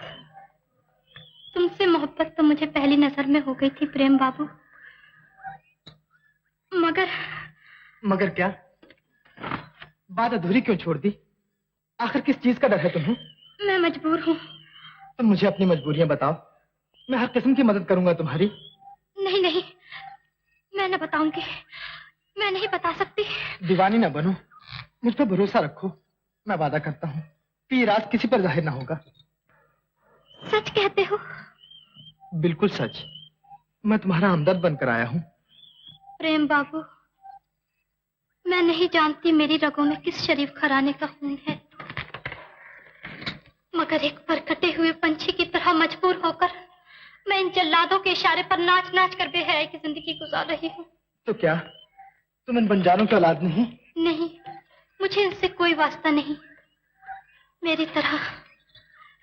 Speaker 7: तुमसे मोहब्बत तो मुझे पहली नजर में हो गई थी प्रेम बाबू। मगर
Speaker 2: क्या? बात अधूरी क्यों छोड़ दी? आखिर किस चीज का डर है तुम्हें?
Speaker 7: मैं मजबूर हूँ।
Speaker 2: तुम मुझे अपनी मजबूरियां बताओ, मैं हर किस्म की मदद करूंगा तुम्हारी।
Speaker 7: नहीं नहीं, मैं न बताऊंगी, मैं नहीं बता सकती।
Speaker 2: दीवानी ना बनो, मुझ पर भरोसा रखो। मैं वादा करता हूँ कि ये राज किसी पर जाहिर ना होगा।
Speaker 7: सच कहते हो?
Speaker 2: बिल्कुल सच। मैं तुम्हारा हमदर्द बनकर आया हूँ।
Speaker 7: प्रेम बाबू, मैं नहीं जानती मेरी रगों में किस शरीफ घराने का खून है, मगर एक परकटे हुए पंछी की तरह मजबूर होकर मैं इन जल्लादों के इशारे पर नाच नाच कर बेहयाई की जिंदगी गुजार रही हूँ।
Speaker 2: तो क्या तुम इन बंजारों की औलाद नहीं?
Speaker 7: नहीं, मुझे इनसे कोई वास्ता नहीं। मेरी तरह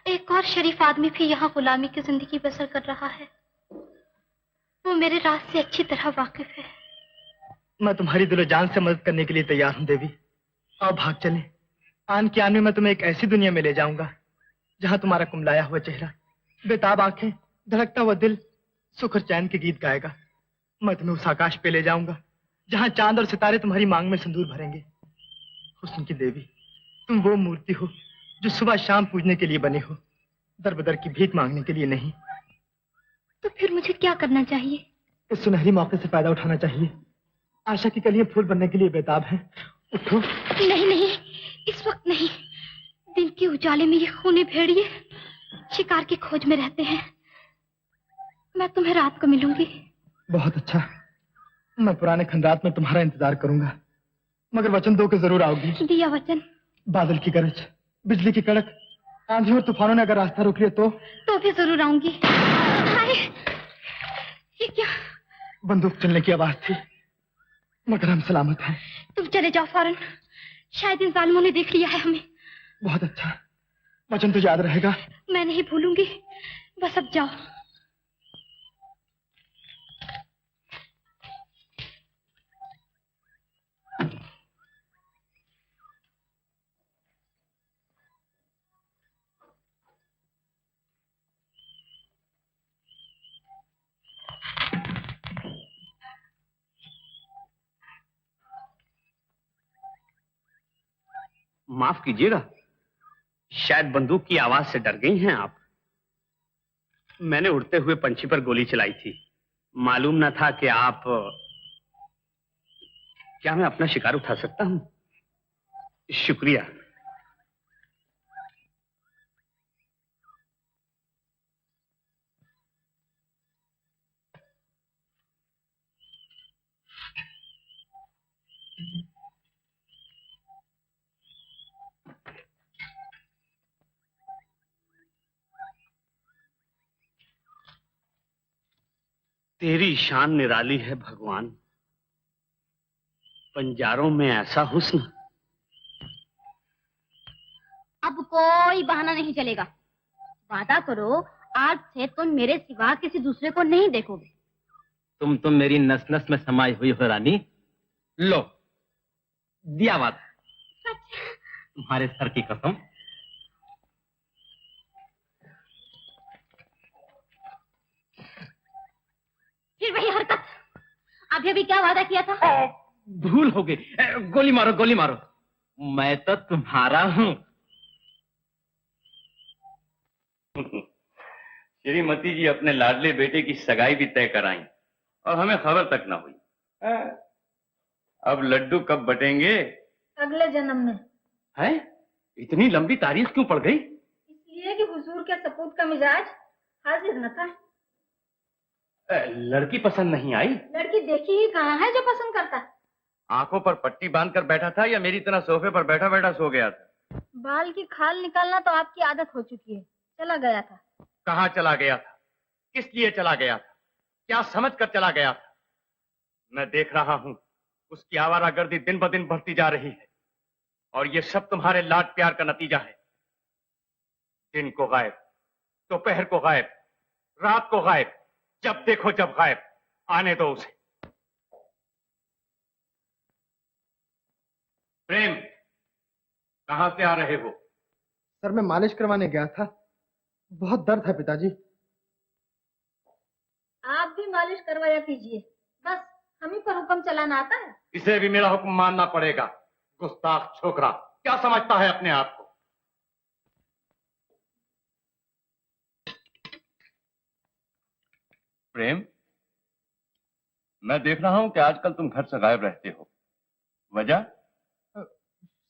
Speaker 7: एक और शरीफ आदमी भी यहाँ गुलामी की जिंदगी बसर कर रहा है। वो मेरे राज से अच्छी तरह वाकिफ है।
Speaker 2: मैं तुम्हारी दिलो जान से मदद करने के लिए तैयार हूँ देवी। आओ भाग चले। आन के आन में मैं तुम्हें एक ऐसी दुनिया में ले जाऊंगा जहाँ तुम्हारा कुमलाया हुआ चेहरा, बेताब आंखें, धड़कता हुआ दिल सुख और चैन के गीत गाएगा। मैं तुम्हें उस आकाश पे ले जाऊंगा जहाँ चांद और सितारे तुम्हारी मांग में सिंदूर भरेंगे। हुस्न की देवी, तुम वो मूर्ति हो जो सुबह शाम पूजने के लिए बने हो, दर बदर की भीख मांगने के लिए नहीं।
Speaker 7: तो फिर मुझे क्या करना चाहिए?
Speaker 2: इस सुनहरी मौके से फायदा उठाना चाहिए। आशा की कलियां फूल बनने के लिए बेताब हैं। उठो।
Speaker 7: नहीं नहीं, इस वक्त नहीं। दिन के उजाले में ये खूनी भेड़िए शिकार की खोज में रहते हैं। मैं तुम्हें रात को मिलूंगी।
Speaker 2: बहुत अच्छा, मैं पुराने खंडात में तुम्हारा इंतजार करूंगा, मगर वचन दो कि जरूर आओगी।
Speaker 7: दिया वचन।
Speaker 2: बादल की गरज, बिजली की कड़क, आंधी और तूफानों ने अगर रास्ता रोक लिया तो
Speaker 7: भी जरूर आऊंगी। ये क्या?
Speaker 2: बंदूक चलने की आवाज थी, मगर हम सलामत हैं।
Speaker 7: तुम चले जाओ फौरन, शायद इन जालिमों ने देख लिया है हमें।
Speaker 2: बहुत अच्छा, वचन तो याद रहेगा।
Speaker 7: मैं नहीं भूलूंगी, बस अब जाओ।
Speaker 3: माफ कीजिएगा, शायद बंदूक की आवाज से डर गई हैं आप। मैंने उड़ते हुए पंछी पर गोली चलाई थी। मालूम न था कि आप... क्या मैं अपना शिकार उठा सकता हूं? शुक्रिया। तेरी शान निराली है भगवान, बंजारों में ऐसा हुस्न।
Speaker 7: अब कोई बहाना नहीं चलेगा। वादा करो, आज से तुम मेरे सिवा किसी दूसरे को नहीं देखोगे।
Speaker 5: तुम तो मेरी नस नस में समाई हुई हो रानी। लो, दिया वादा। तुम्हारे सर की कसम।
Speaker 7: फिर वही हरकत। अभी अभी क्या वादा किया था?
Speaker 5: भूल हो गई। गोली मारो, गोली मारो। मैं तो तुम्हारा हूं।
Speaker 6: श्रीमती जी अपने लाडले बेटे की सगाई भी तय कराई और हमें खबर तक ना हुई। अब लड्डू कब बटेंगे?
Speaker 4: अगले जन्म में।
Speaker 6: है? इतनी लंबी तारीख क्यों पड़ गई?
Speaker 4: इसलिए कि हुजूर के सपूत का मिजाज हाजिर न था।
Speaker 6: लड़की पसंद नहीं आई?
Speaker 4: लड़की देखी ही कहाँ है जो पसंद करता।
Speaker 6: आंखों पर पट्टी बांधकर बैठा था या मेरी तरह सोफे पर बैठा बैठा सो गया था?
Speaker 4: बाल की खाल निकालना तो आपकी आदत हो चुकी है। चला गया था।
Speaker 6: कहाँ चला गया था? किस लिए चला गया था? क्या समझ कर चला गया था? मैं देख रहा हूं उसकी आवारागर्दी दिन ब दिन बढ़ती जा रही है और ये सब तुम्हारे लाड प्यार का नतीजा है। दिन को गायब, दोपहर को गायब, रात को गायब, जब देखो जब गायब। आने दो उसे। प्रेम, कहां से आ रहे हो?
Speaker 2: सर मैं मालिश करवाने गया था, बहुत दर्द है पिताजी।
Speaker 4: आप भी मालिश करवाया कीजिए, बस हम ही पर हुक्म चलाना आता है।
Speaker 6: इसे भी मेरा हुक्म मानना पड़ेगा। गुस्ताख छोकरा, क्या समझता है अपने आप को? प्रेम, मैं देख रहा हूं कि आजकल तुम घर से गायब रहते हो। वजह?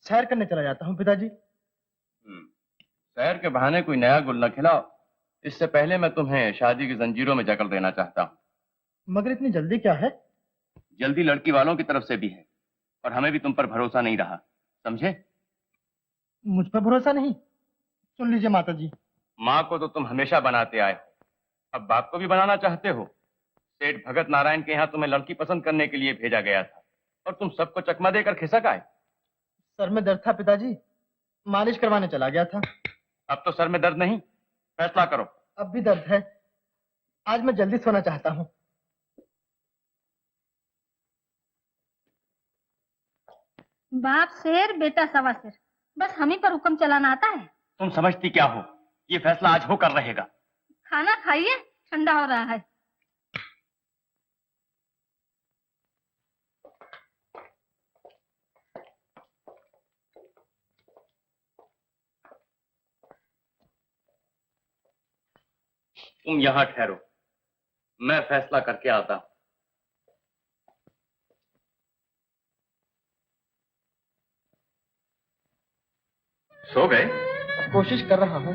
Speaker 2: सैर करने चला जाता हूँ पिताजी।
Speaker 6: सैर के बहाने कोई नया गुल न खिलाओ। इससे पहले मैं तुम्हें शादी की जंजीरों में जकड़ देना चाहता हूं।
Speaker 2: मगर इतनी जल्दी क्या है?
Speaker 6: जल्दी लड़की वालों की तरफ से भी है, और हमें भी तुम पर भरोसा नहीं रहा, समझे?
Speaker 2: मुझ पर भरोसा नहीं? सुन लीजिए माता जी।
Speaker 6: माँ को तो तुम हमेशा बनाते आए हो, अब बाप को भी बनाना चाहते हो। सेठ भगत नारायण के यहाँ तुम्हें लड़की पसंद करने के लिए भेजा गया था, और तुम सबको चकमा देकर खिसक आए।
Speaker 2: सर में दर्द था पिताजी, मालिश करवाने चला गया था।
Speaker 6: अब तो सर में दर्द नहीं, फैसला करो।
Speaker 2: अब भी दर्द है, आज मैं जल्दी सोना चाहता हूँ।
Speaker 4: बाप शेर बेटा सवा शेर, बस हम ही पर हुक्म चलाना आता है।
Speaker 6: तुम समझती क्या हो? ये फैसला आज होकर रहेगा।
Speaker 4: खाना खाइए, ठंडा हो रहा है।
Speaker 6: तुम यहाँ ठहरो, मैं फैसला करके आता हूं। सो गए?
Speaker 2: कोशिश कर रहा हूँ।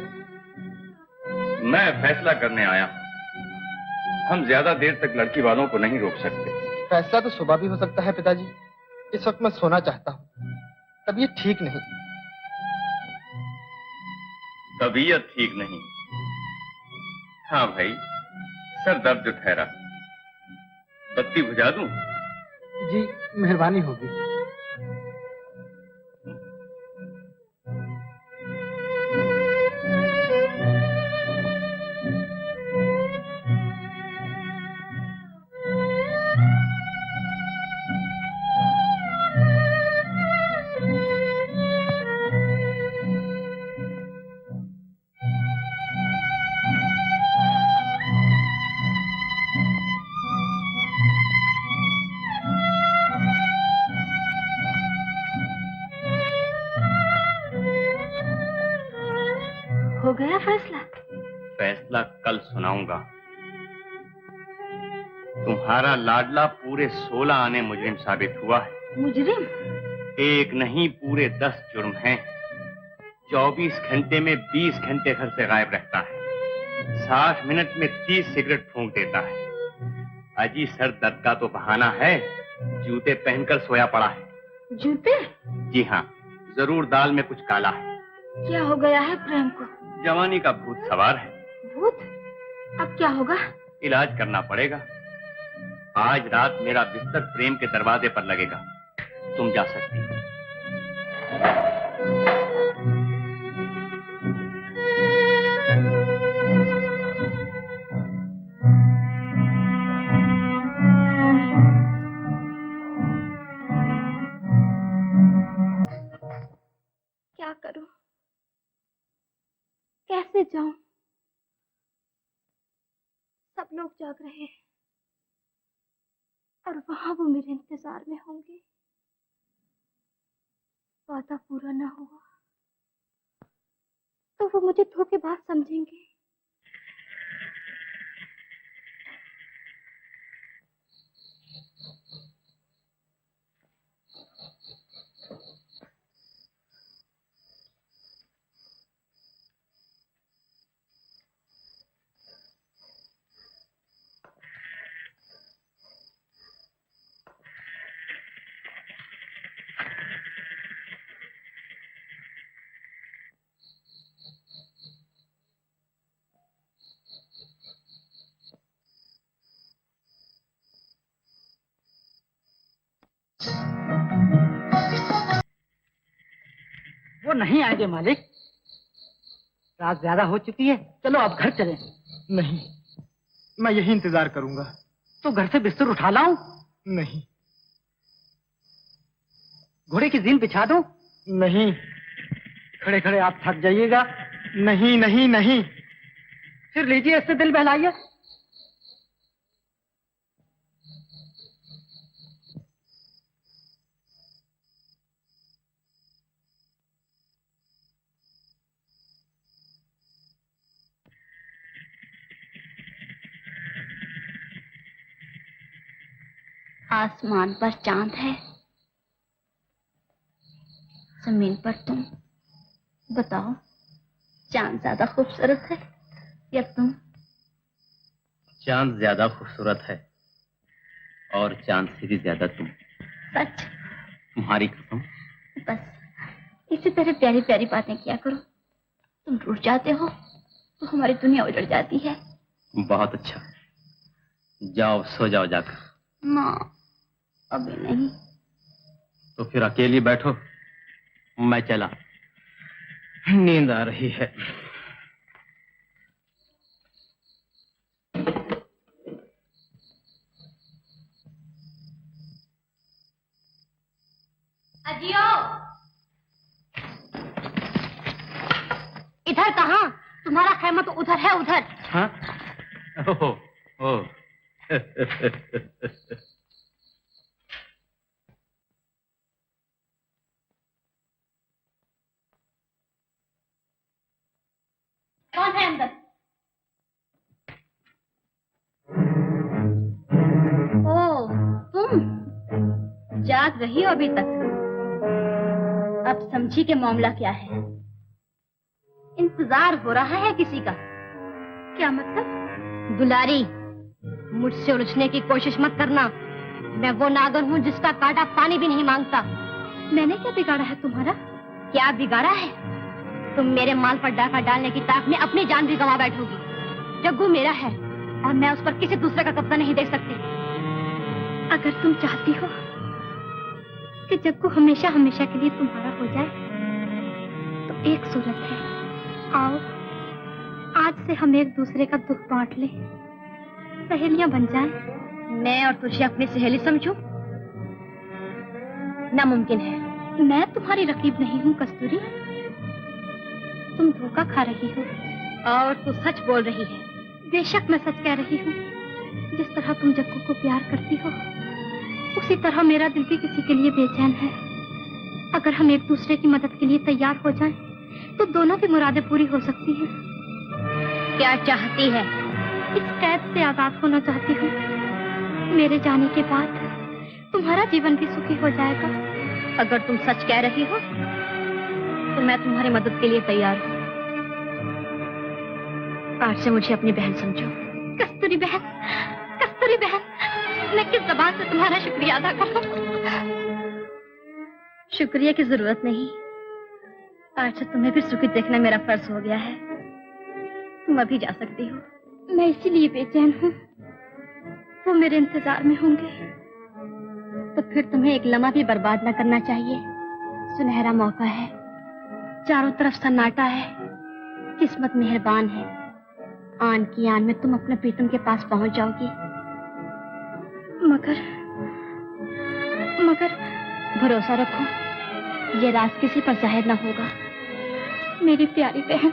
Speaker 6: मैं फैसला करने आया हूं। हम ज्यादा देर तक लड़की वालों को नहीं रोक सकते।
Speaker 2: फैसला तो सुबह भी हो सकता है पिताजी। इस वक्त मैं सोना चाहता हूँ, तबीयत ठीक नहीं।
Speaker 6: तबीयत ठीक नहीं? हाँ भाई, सर दर्द जो ठहरा। बत्ती बुझा दूं?
Speaker 2: जी मेहरबानी होगी।
Speaker 4: हो गया फैसला?
Speaker 6: फैसला कल सुनाऊंगा। तुम्हारा लाडला पूरे 16 आने मुजरिम साबित हुआ है।
Speaker 4: मुजरिम?
Speaker 6: एक नहीं, पूरे 10 जुर्म हैं। 24 घंटे में 20 घंटे घर से गायब रहता है। 60 मिनट में 30 सिगरेट फूंक देता है। अजी सर दर्द का तो बहाना है, जूते पहनकर सोया पड़ा है।
Speaker 4: जूते?
Speaker 6: जी हाँ, जरूर दाल में कुछ काला है।
Speaker 4: क्या हो गया है प्रेम को?
Speaker 6: जवानी का भूत सवार है।
Speaker 4: भूत? अब क्या होगा?
Speaker 6: इलाज करना पड़ेगा। आज रात मेरा बिस्तर प्रेम के दरवाजे पर लगेगा, तुम जा सकती हो।
Speaker 4: क्या करूं? कैसे जाऊं? सब लोग जाग रहे हैं और वहां वो मेरे इंतजार में होंगे। वादा पूरा ना हुआ तो वो मुझे धोखेबाज समझेंगे।
Speaker 9: वो नहीं आएंगे मालिक, रात ज्यादा हो चुकी है, चलो अब घर चलें।
Speaker 2: नहीं, मैं यही इंतजार करूंगा।
Speaker 9: तो घर से बिस्तर उठा लाऊं?
Speaker 2: नहीं,
Speaker 9: घोड़े की जीन बिछा दूं? नहीं, खड़े खड़े आप थक जाइएगा। नहीं नहीं नहीं। फिर लीजिए, इससे दिल बहलाइए।
Speaker 7: आसमान पर चांद है, जमीन पर तुम। बताओ, चांद ज्यादा खूबसूरत है या तुम?
Speaker 5: चांद ज्यादा खूबसूरत है और चांद से भी ज्यादा तुम।
Speaker 7: सच?
Speaker 5: तुम्हारी कसम।
Speaker 7: बस इसी तरह प्यारी प्यारी बातें किया करो। तुम रूठ जाते हो तो हमारी दुनिया उजड़ जाती है।
Speaker 5: बहुत अच्छा, जाओ सो जाओ जाकर।
Speaker 7: ना, अभी नहीं।
Speaker 5: तो फिर अकेली बैठो, मैं चला, नींद आ रही है।
Speaker 7: अजियो, इधर कहाँ? तुम्हारा खैमा तो उधर है, उधर।
Speaker 5: हाँ? ओह, ओह।
Speaker 7: कौन है अंदर? ओ, तुम जाग रही हो अभी तक? अब समझी के मामला क्या है। इंतजार हो रहा है किसी का। क्या मतलब? दुलारी, मुझसे उलझने की कोशिश मत करना। मैं वो नागर हूँ जिसका कांटा पानी भी नहीं मांगता। मैंने क्या बिगाड़ा है तुम्हारा? क्या बिगाड़ा है? तुम मेरे माल पर डाका डालने की ताक में अपनी जान भी गंवा बैठोगी। जग्गू मेरा है और मैं उस पर किसी दूसरे का कब्जा नहीं दे सकती। अगर तुम चाहती हो कि जग्गू हमेशा हमेशा के लिए तुम्हारा हो जाए, तो एक सूरत है। आओ, आज से हम एक दूसरे का दुख बांट लें, सहेलियां बन जाएं। मैं और तुझे अपनी सहेली समझूं? नामुमकिन है। मैं तुम्हारी रकीब नहीं हूँ कस्तूरी। तुम धोखा खा रही हो और तू सच बोल रही है। बेशक मैं सच कह रही हूँ। जिस तरह तुम जग्गू को प्यार करती हो, उसी तरह मेरा दिल भी किसी के लिए बेचैन है। अगर हम एक दूसरे की मदद के लिए तैयार हो जाएं, तो दोनों की मुरादें पूरी हो सकती हैं। क्या चाहती है? इस कैद से आजाद होना चाहती हूँ। मेरे जाने के बाद तुम्हारा जीवन भी सुखी हो जाएगा। अगर तुम सच कह रही हो तो मैं तुम्हारी मदद के लिए तैयार हूँ। आज से मुझे अपनी बहन समझो। कस्तूरी बहन, कस्तूरी बहन, मैं किस ज़बान से तुम्हारा शुक्रिया अदा करूं? शुक्रिया की जरूरत नहीं। आज से तुम्हें भी सुखी देखना मेरा फर्ज हो गया है। तुम अभी जा सकती हो। मैं इसीलिए बेचैन हूँ। वो मेरे इंतजार में होंगे। तो फिर तुम्हें एक लम्हा भी बर्बाद न करना चाहिए। सुनहरा मौका है, चारों तरफ सन्नाटा है, किस्मत मेहरबान है। आन की आन में तुम अपने प्रीतम के पास पहुंच जाओगी। मगर भरोसा रखो, ये राज किसी पर जाहिर ना होगा। मेरी प्यारी बहन।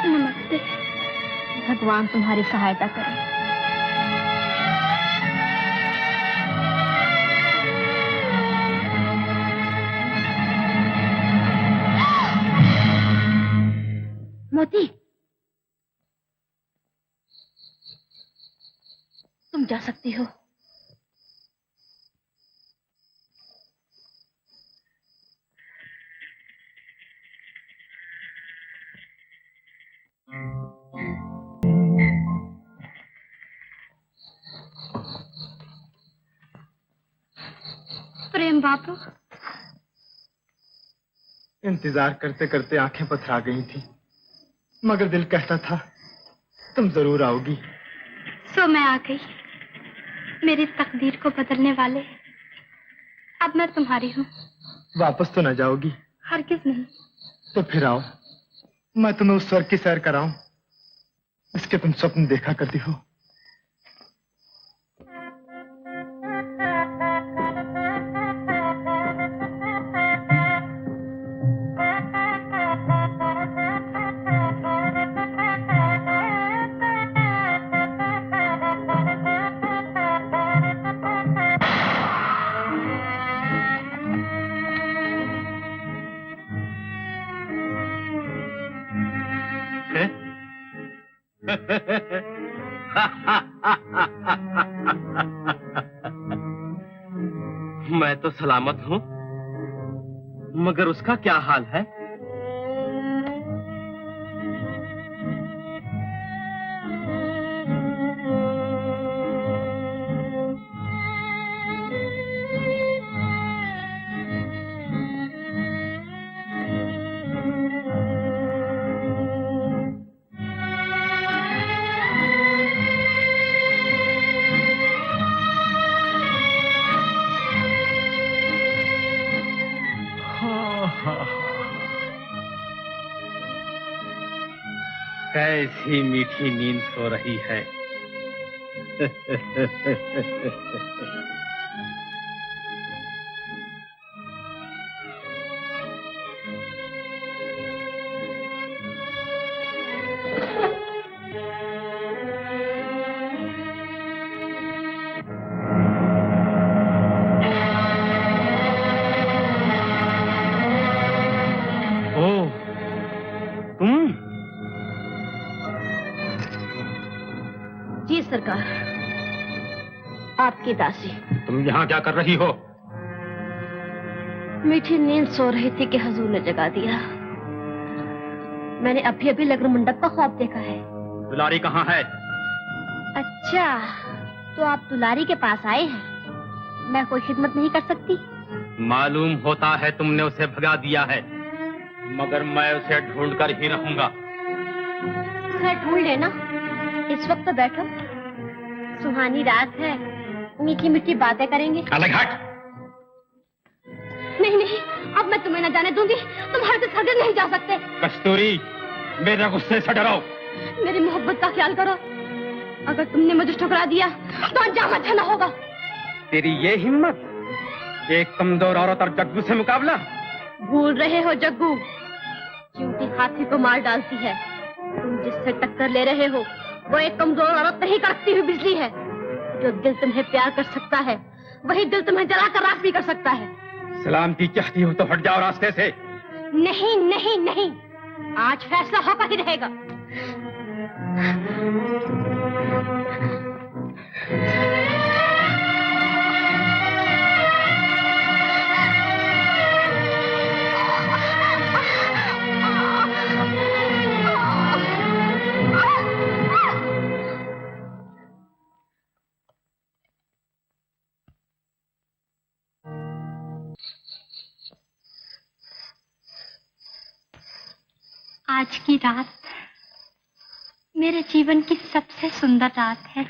Speaker 7: नमस्ते। भगवान तुम्हारी सहायता करे। मोती, तुम जा सकती हो। प्रेम बाबू।
Speaker 2: इंतजार करते करते आंखें पथरा गई थी, मगर दिल कहता था तुम जरूर आओगी।
Speaker 4: सो मैं आ गई, मेरी तकदीर को बदलने वाले। अब मैं तुम्हारी हूँ।
Speaker 2: वापस तो न जाओगी?
Speaker 4: हरगिज नहीं।
Speaker 12: तो फिर आओ, मैं तुम्हें उस स्वर्ग की सैर कराऊं, इसके तुम स्वप्न देखा करती हो।
Speaker 5: मैं तो सलामत हूँ, मगर उसका क्या हाल है? कैसी मीठी नींद सो रही है।
Speaker 7: जी सरकार, आपकी दासी।
Speaker 8: तुम यहाँ क्या कर रही हो?
Speaker 7: मीठी नींद सो रही थी कि हजूर ने जगा दिया। मैंने अभी अभी लग्न मंडप का ख्वाब देखा है।
Speaker 8: दुलारी कहाँ है?
Speaker 7: अच्छा, तो आप दुलारी के पास आए हैं। मैं कोई खिदमत नहीं कर सकती?
Speaker 5: मालूम होता है तुमने उसे भगा दिया है, मगर मैं उसे ढूंढ कर ही रहूंगा।
Speaker 7: खैर ढूंढ लेना, इस वक्त तो बैठो, सुहानी रात है, मीठी मीठी बातें करेंगे।
Speaker 8: अलग हट।
Speaker 7: नहीं नहीं, अब मैं तुम्हें न जाने दूंगी। तुम हर से हरगिज़ नहीं जा सकते।
Speaker 8: कस्तूरी, मेरे गुस्से से डरो।
Speaker 7: मेरी मोहब्बत का ख्याल करो। अगर तुमने मुझे ठुकरा दिया तो अंजाम अच्छा न होगा।
Speaker 8: तेरी ये हिम्मत, एक कमजोर औरत और जग्गू से मुकाबला?
Speaker 7: भूल रहे हो जग्गू, चींटी हाथी को मार डालती है। तुम जिससे टक्कर ले रहे हो वो एक कमजोर औरत नहीं, कड़कती हुई बिजली है। जो दिल तुम्हें प्यार कर सकता है वही दिल तुम्हें जलाकर राख भी कर सकता है।
Speaker 8: सलामती चाहती हो तो हट जाओ रास्ते से।
Speaker 7: नहीं नहीं नहीं, आज फैसला होकर ही रहेगा।
Speaker 4: आज की रात मेरे जीवन की सबसे सुंदर रात है।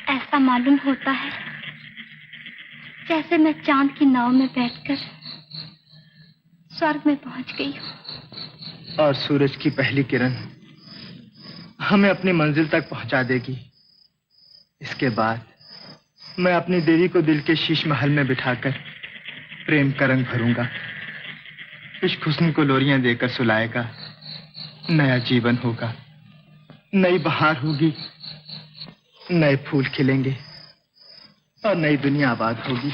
Speaker 4: ऐसा मालूम होता है जैसे मैं चांद की नाव में बैठकर स्वर्ग में पहुंच गई हूँ।
Speaker 12: और सूरज की पहली किरण हमें अपनी मंजिल तक पहुंचा देगी। इसके बाद मैं अपनी देवी को दिल के शीश महल में बिठाकर प्रेम का रंग भरूंगा। इश्क हुस्न को लोरियां देकर सुलाएगा। नया जीवन होगा, नई बहार होगी, नए फूल खिलेंगे और नई दुनिया आबाद होगी।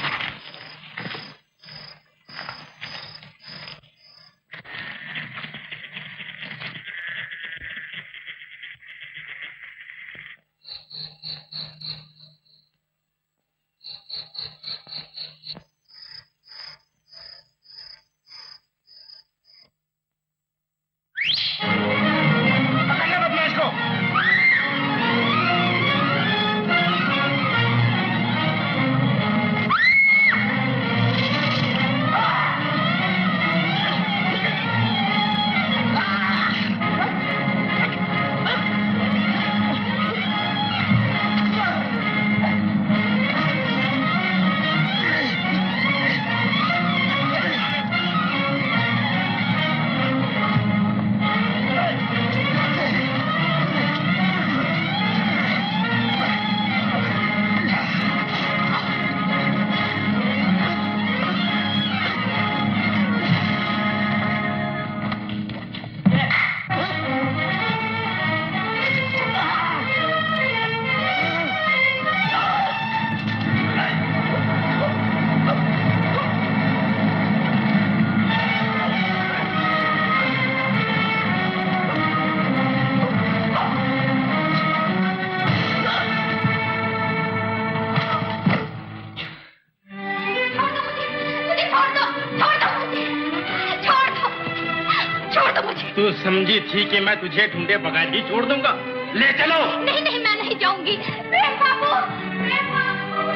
Speaker 8: तू समझी थी कि मैं तुझे ढूंढे बगैर ही छोड़ दूंगा? ले चलो।
Speaker 7: नहीं नहीं, मैं नहीं जाऊंगी। प्रेम बाबू, प्रेम बाबू,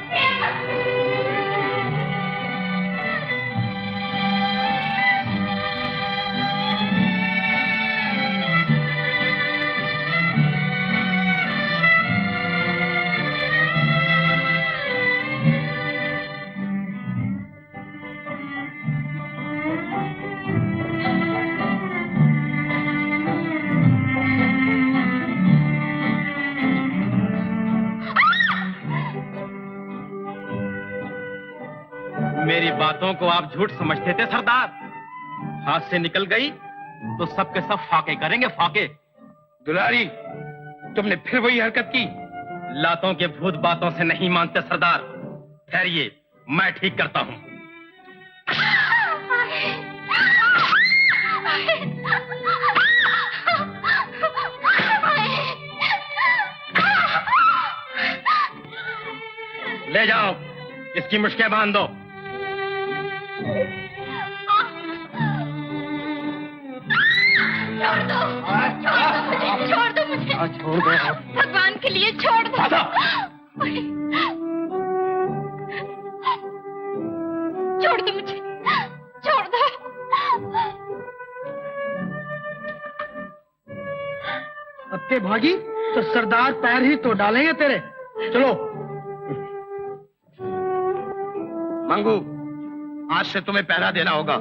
Speaker 7: प्रेम बाबू।
Speaker 8: मेरी बातों को आप झूठ समझते थे सरदार। हाथ से निकल गई तो सबके सब फाके करेंगे, फाके। दुलारी, तुमने फिर वही हरकत की। लातों के भूत बातों से नहीं मानते सरदार। ठहरिए, मैं ठीक करता हूं। ले जाओ, इसकी मुश्कें बांध दो।
Speaker 7: छोड़ दो मुझे, छोड़ दो मुझे।
Speaker 8: छोड़ दो।
Speaker 7: भगवान के लिए छोड़ दो। छोड़ दो मुझे, छोड़ दो।
Speaker 2: अब ते भागी तो सरदार पैर ही तो डालेंगे तेरे। चलो
Speaker 8: मंगू, आज से तुम्हें पहरा देना होगा।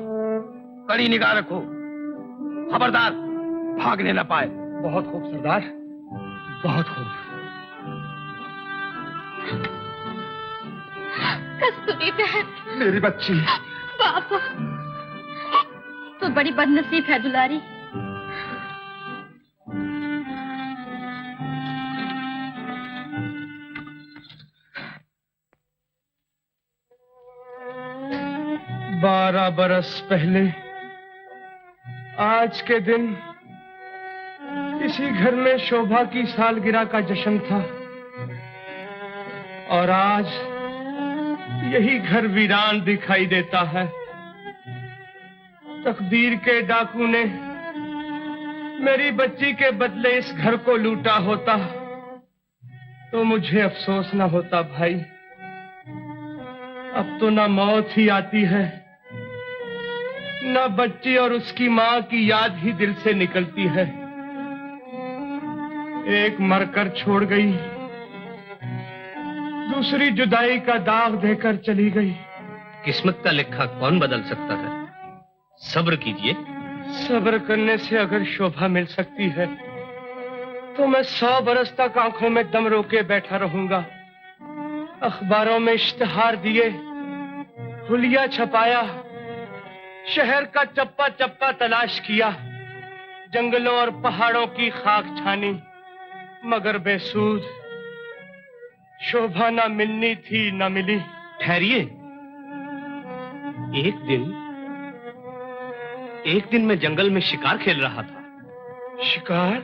Speaker 8: कड़ी निगाह रखो, खबरदार भागने न पाए।
Speaker 2: बहुत खूब सरदार, बहुत खूब।
Speaker 7: कस्तूरी बहन,
Speaker 12: मेरी बच्ची।
Speaker 7: बाबा, तो बड़ी बदनसीब है दुलारी।
Speaker 2: बारह बरस पहले आज के दिन इसी घर में शोभा की सालगिरह का जश्न था और आज यही घर वीरान दिखाई देता है। तकदीर के डाकू ने मेरी बच्ची के बदले इस घर को लूटा होता तो मुझे अफसोस न होता भाई। अब तो ना मौत ही आती है, ना बच्ची और उसकी माँ की याद ही दिल से निकलती है। एक मरकर छोड़ गई, दूसरी जुदाई का दाग देकर चली गई।
Speaker 8: किस्मत का लेखा कौन बदल सकता है? सब्र कीजिए।
Speaker 2: सब्र करने से अगर शोभा मिल सकती है तो मैं 100 बरस तक आंखों में दम रोके बैठा रहूंगा। अखबारों में इश्तिहार दिए, हुलिया छपाया, शहर का चप्पा चप्पा तलाश किया, जंगलों और पहाड़ों की खाक छानी, मगर बेसूद। शोभा ना मिलनी थी, ना मिली।
Speaker 8: ठहरिए, एक दिन मैं जंगल में शिकार खेल रहा था।
Speaker 2: शिकार?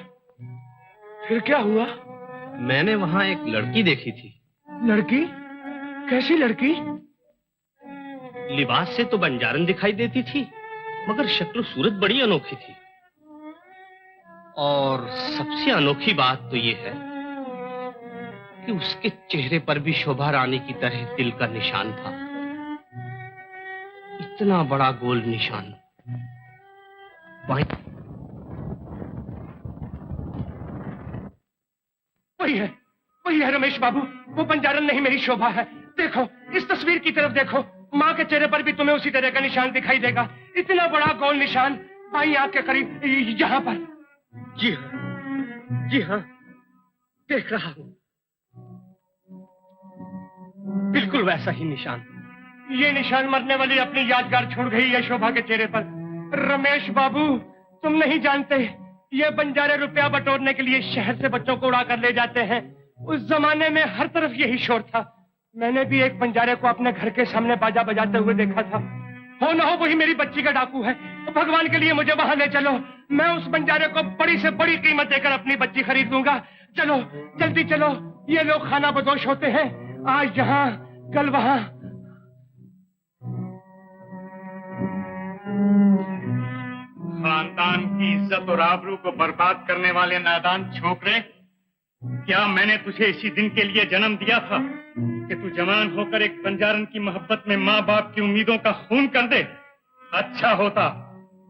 Speaker 2: फिर क्या हुआ?
Speaker 8: मैंने वहां एक लड़की देखी थी।
Speaker 2: लड़की? कैसी लड़की?
Speaker 8: लिबास से तो बंजारन दिखाई देती थी, मगर शक्ल सूरत बड़ी अनोखी थी। और सबसे अनोखी बात तो ये है कि उसके चेहरे पर भी शोभा रानी की तरह दिल का निशान था। इतना बड़ा गोल निशान।
Speaker 2: वही है रमेश बाबू, वो बंजारन नहीं, मेरी शोभा है। देखो, इस तस्वीर की तरफ देखो, माँ के चेहरे पर भी तुम्हें उसी तरह का निशान दिखाई देगा। इतना बड़ा गोल निशान बाई आंख के करीब, यहाँ पर।
Speaker 8: जी हाँ, जी हाँ, देख रहा हूँ। बिल्कुल वैसा ही निशान।
Speaker 2: ये निशान मरने वाली अपनी यादगार छोड़ गई है शोभा के चेहरे पर। रमेश बाबू, तुम नहीं जानते, ये बंजारे रुपया बटोरने के लिए शहर से बच्चों को उड़ा कर ले जाते हैं। उस जमाने में हर तरफ यही शोर था। मैंने भी एक बंजारे को अपने घर के सामने बाजा बजाते हुए देखा था। हो ना हो वही मेरी बच्ची का डाकू है। तो भगवान के लिए मुझे वहां ले चलो। मैं उस बंजारे को बड़ी से बड़ी कीमत देकर अपनी बच्ची खरीद लूंगा। चलो, जल्दी चलो। ये लोग खाना बदोश होते हैं, आज यहाँ कल वहां।
Speaker 3: खानदान
Speaker 6: इज्जत और आबरू को बर्बाद करने वाले नादान छोकरे, क्या मैंने तुझे इसी दिन के लिए जन्म दिया था कि तू जवान होकर एक बंजारन की मोहब्बत में माँ बाप की उम्मीदों का खून कर दे? अच्छा होता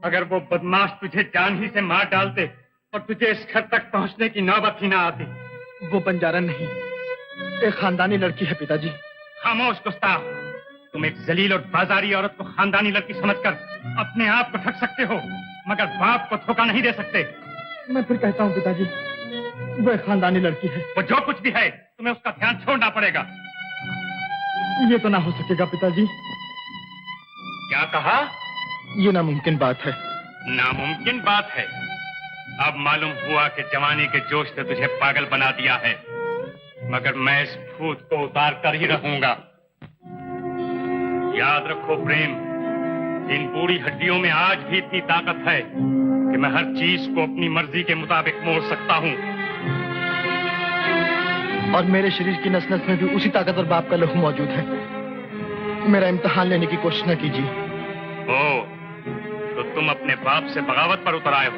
Speaker 6: अगर वो बदमाश तुझे जान ही से मार डालते और तुझे इस घर तक पहुंचने की नौबत ही ना आती।
Speaker 12: वो बंजारन नहीं, एक खानदानी लड़की है पिताजी।
Speaker 6: खामोश गुस्ताख, तुम एक जलील और बाजारी औरत को खानदानी लड़की समझकर अपने आप को ठग सकते हो, मगर बाप को धोखा नहीं दे सकते।
Speaker 12: मैं फिर कहता हूँ पिताजी, वो एक खानदानी लड़की है।
Speaker 6: वो जो कुछ भी है, तुम्हें उसका ध्यान छोड़ना पड़ेगा।
Speaker 12: ये तो ना हो सकेगा पिताजी।
Speaker 6: क्या कहा?
Speaker 12: ये नामुमकिन बात है।
Speaker 6: नामुमकिन बात है? अब मालूम हुआ कि जवानी के जोश ने तुझे पागल बना दिया है, मगर मैं इस भूत को उतार कर ही रहूंगा। याद रखो प्रेम, इन बूढ़ी हड्डियों में आज भी इतनी ताकत है कि मैं हर चीज को अपनी मर्जी के मुताबिक मोड़ सकता हूँ।
Speaker 12: और मेरे शरीर की नस नस में भी उसी ताकतवर बाप का लहू मौजूद है। मेरा इम्तिहान लेने की कोशिश न कीजिए।
Speaker 6: तो तुम अपने बाप से बगावत पर उतर आए हो?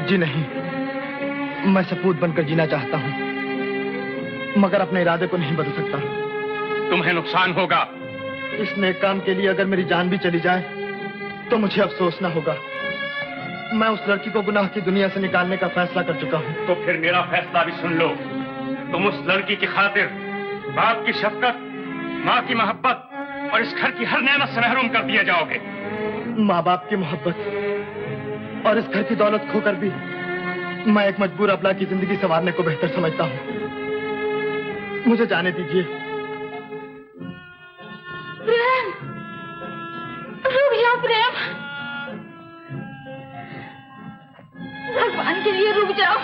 Speaker 12: जी नहीं, मैं सपूत बनकर जीना चाहता हूँ, मगर अपने इरादे को नहीं बदल सकता।
Speaker 6: तुम्हें नुकसान होगा।
Speaker 12: इस नेक काम के लिए अगर मेरी जान भी चली जाए तो मुझे अफसोस ना होगा। मैं उस लड़की को गुनाह की दुनिया से निकालने का फैसला कर चुका हूँ।
Speaker 6: तो फिर मेरा फैसला भी सुन लो। तुम उस लड़की की खातिर बाप की शफकत, माँ की मोहब्बत और इस घर की हर नेमत से महरूम कर दिए जाओगे।
Speaker 12: माँ बाप की मोहब्बत और इस घर की दौलत खोकर भी मैं एक मजबूर अबला की जिंदगी संवारने को बेहतर समझता हूँ। मुझे जाने दीजिए।
Speaker 7: प्रेम, रुक जाओ प्रेम, भगवान के लिए रुक जाओ।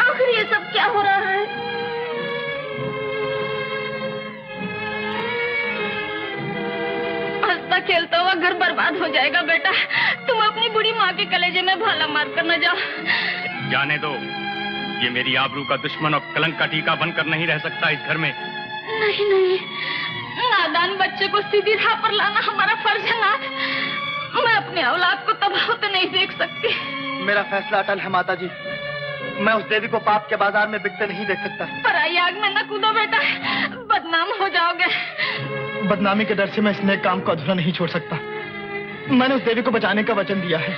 Speaker 7: आखिर ये सब क्या हो रहा है? हंसता खेलता हुआ घर बर्बाद हो जाएगा बेटा। तुम अपनी बुढ़ी माँ के कलेजे में भाला मार कर न जाओ।
Speaker 6: जाने दो, ये मेरी आबरू का दुश्मन और कलंक का टीका बनकर नहीं रह सकता इस घर में।
Speaker 7: नहीं नहीं, नादान बच्चे को सीधी राह पर लाना हमारा फर्ज है नाथ। मैं अपने औलाद को तबाह होते नहीं देख सकती।
Speaker 12: मेरा फैसला अटल है माता जी। मैं उस देवी को पाप के बाजार में बिकते नहीं देख सकता।
Speaker 7: पराई आग में न कूदो बेटा, बदनाम हो जाओगे।
Speaker 12: बदनामी के डर से मैं इस नेक काम को अधूरा नहीं छोड़ सकता। मैंने उस देवी को बचाने का वचन दिया है।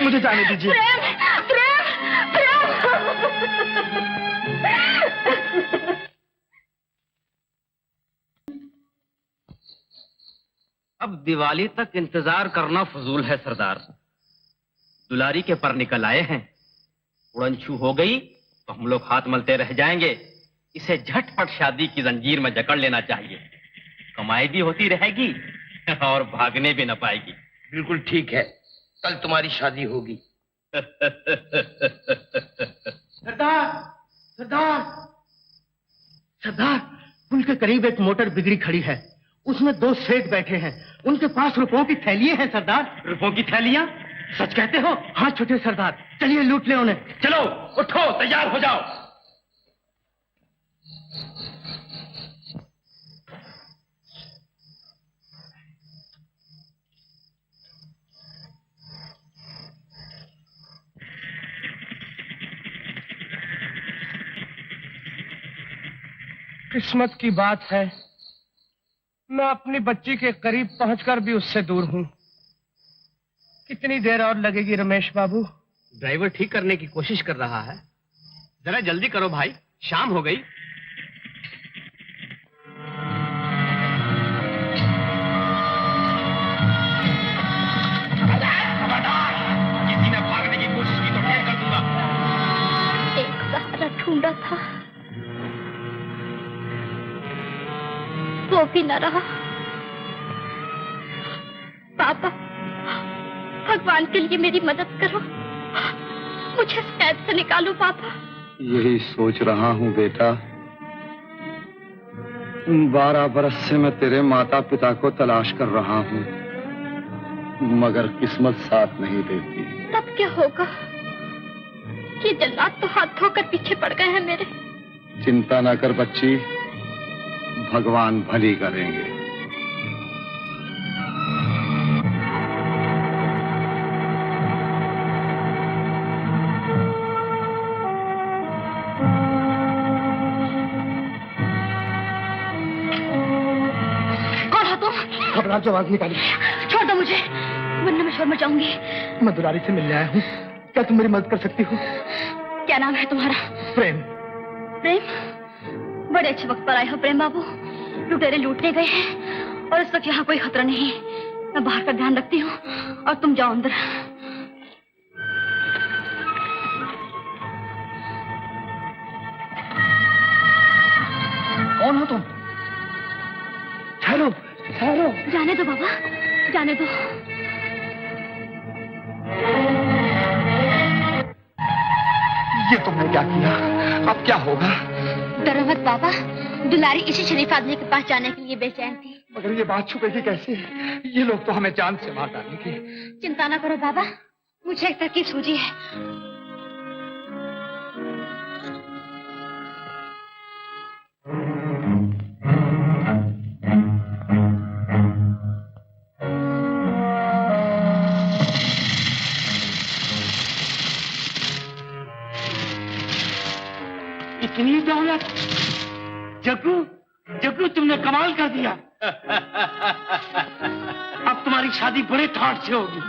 Speaker 12: मुझे जाने दीजिए।
Speaker 7: प्रेम, प्रेम, प्रेम।
Speaker 5: अब दिवाली तक इंतजार करना फजूल है सरदार। दुलारी के पर निकल आए हैं, उड़नछू हो गई तो हम लोग हाथ मलते रह जाएंगे। इसे झटपट शादी की जंजीर में जकड़ लेना चाहिए। कमाई भी होती रहेगी और भागने भी न पाएगी।
Speaker 10: बिल्कुल ठीक है, कल तुम्हारी शादी होगी।
Speaker 2: सरदार, सरदार, सरदार, पुल के करीब एक मोटर बिगड़ी खड़ी है। उसमें 2 सेठ बैठे हैं। उनके पास रुपयों की थैलियां हैं सरदार।
Speaker 5: रुपयों की थैलियां?
Speaker 2: सच कहते हो? हाँ छोटे सरदार, चलिए लूट ले उन्हें।
Speaker 6: चलो उठो, तैयार हो जाओ।
Speaker 2: किस्मत की बात है, मैं अपनी बच्ची के करीब पहुंचकर भी उससे दूर हूं। कितनी देर और लगेगी रमेश बाबू?
Speaker 5: ड्राइवर ठीक करने की कोशिश कर रहा है। जरा जल्दी करो भाई, शाम हो गई।
Speaker 6: किसी ने भागने की कोशिश की तो ढेर कर दूंगा।
Speaker 7: एक सहारा ढूंढा था, वो भी न रहा। पापा, भगवान के लिए मेरी मदद करो, मुझे इस कैद से निकालो पापा।
Speaker 10: यही सोच रहा हूँ बेटा। 12 बरस से मैं तेरे माता पिता को तलाश कर रहा हूँ, मगर किस्मत साथ नहीं देती।
Speaker 7: तब क्या होगा? ये जल्लाद तो हाथ धोकर पीछे पड़ गए हैं मेरे।
Speaker 10: चिंता ना कर बच्ची, भगवान भली करेंगे।
Speaker 2: खराब जवाब निकाली।
Speaker 7: छोड़ दो मुझे, वरना मैं शोर मचाऊंगी।
Speaker 2: मैं दुलारी से मिलने आया हूँ, क्या तुम मेरी मदद कर सकती हो?
Speaker 7: क्या नाम है तुम्हारा?
Speaker 2: प्रेम।
Speaker 7: प्रेम? बड़े अच्छे वक्त पर आए हो प्रेम बाबू। लुटेरे लूटने गए हैं और इस वक्त यहाँ कोई खतरा नहीं। मैं बाहर का ध्यान रखती हूँ और तुम जाओ अंदर।
Speaker 2: कौन हो तुम? ठहरो, ठहरो।
Speaker 7: जाने दो बाबा, जाने दो।
Speaker 2: ये तुमने क्या किया? अब क्या होगा?
Speaker 7: डरो मत बाबा, दुलारी इसी शरीफ आदमी के पास जाने के लिए बेचैन थी।
Speaker 2: मगर ये बात छुपेगी कैसे? ये लोग तो हमें जान से मार डालेंगे।
Speaker 7: चिंता ना करो बाबा, मुझे एक तरकीब सूझी है।
Speaker 2: इतनी दौलत? जग्गू, जग्गू तुमने कमाल कर दिया। अब तुम्हारी शादी बड़े ठाट से होगी।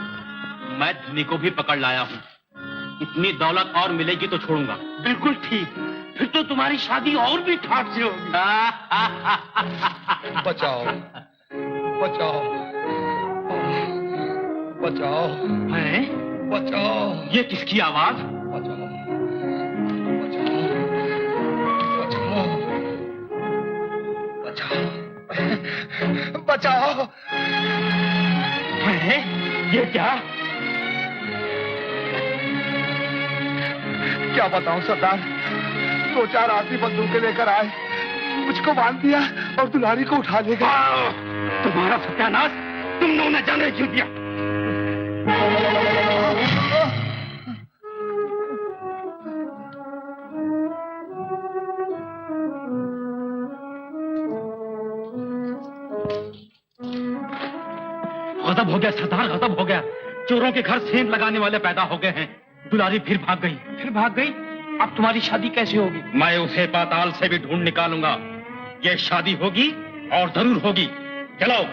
Speaker 8: मैं धनी को भी पकड़ लाया हूँ, इतनी दौलत और मिलेगी तो छोड़ूंगा।
Speaker 2: बिल्कुल ठीक, फिर तो तुम्हारी शादी और भी ठाट से होगी।
Speaker 10: बचाओ, बचाओ, बचाओ,
Speaker 2: हैं?
Speaker 10: बचाओ।
Speaker 8: ये किसकी आवाज?
Speaker 10: बचाओ, बचाओ, बचाओ, बचाओ, बचाओ।
Speaker 2: हैं? ये क्या?
Speaker 10: क्या बताऊं सरदार, 2-4 आदमी बंदूकें लेकर आए, मुझको बांध दिया और दुलारी को उठा ले गए।
Speaker 2: तुम्हारा सत्यानाश तुमने उन्हें जाने क्यों दिया?
Speaker 8: गजब हो गया सरदार, गजब हो गया। चोरों के घर सेंध लगाने वाले पैदा हो गए हैं। दुलारी फिर भाग गई।
Speaker 2: फिर भाग गई? अब तुम्हारी शादी कैसे होगी?
Speaker 8: मैं उसे पाताल से भी ढूंढ निकालूंगा। ये शादी होगी और जरूर होगी। चलो।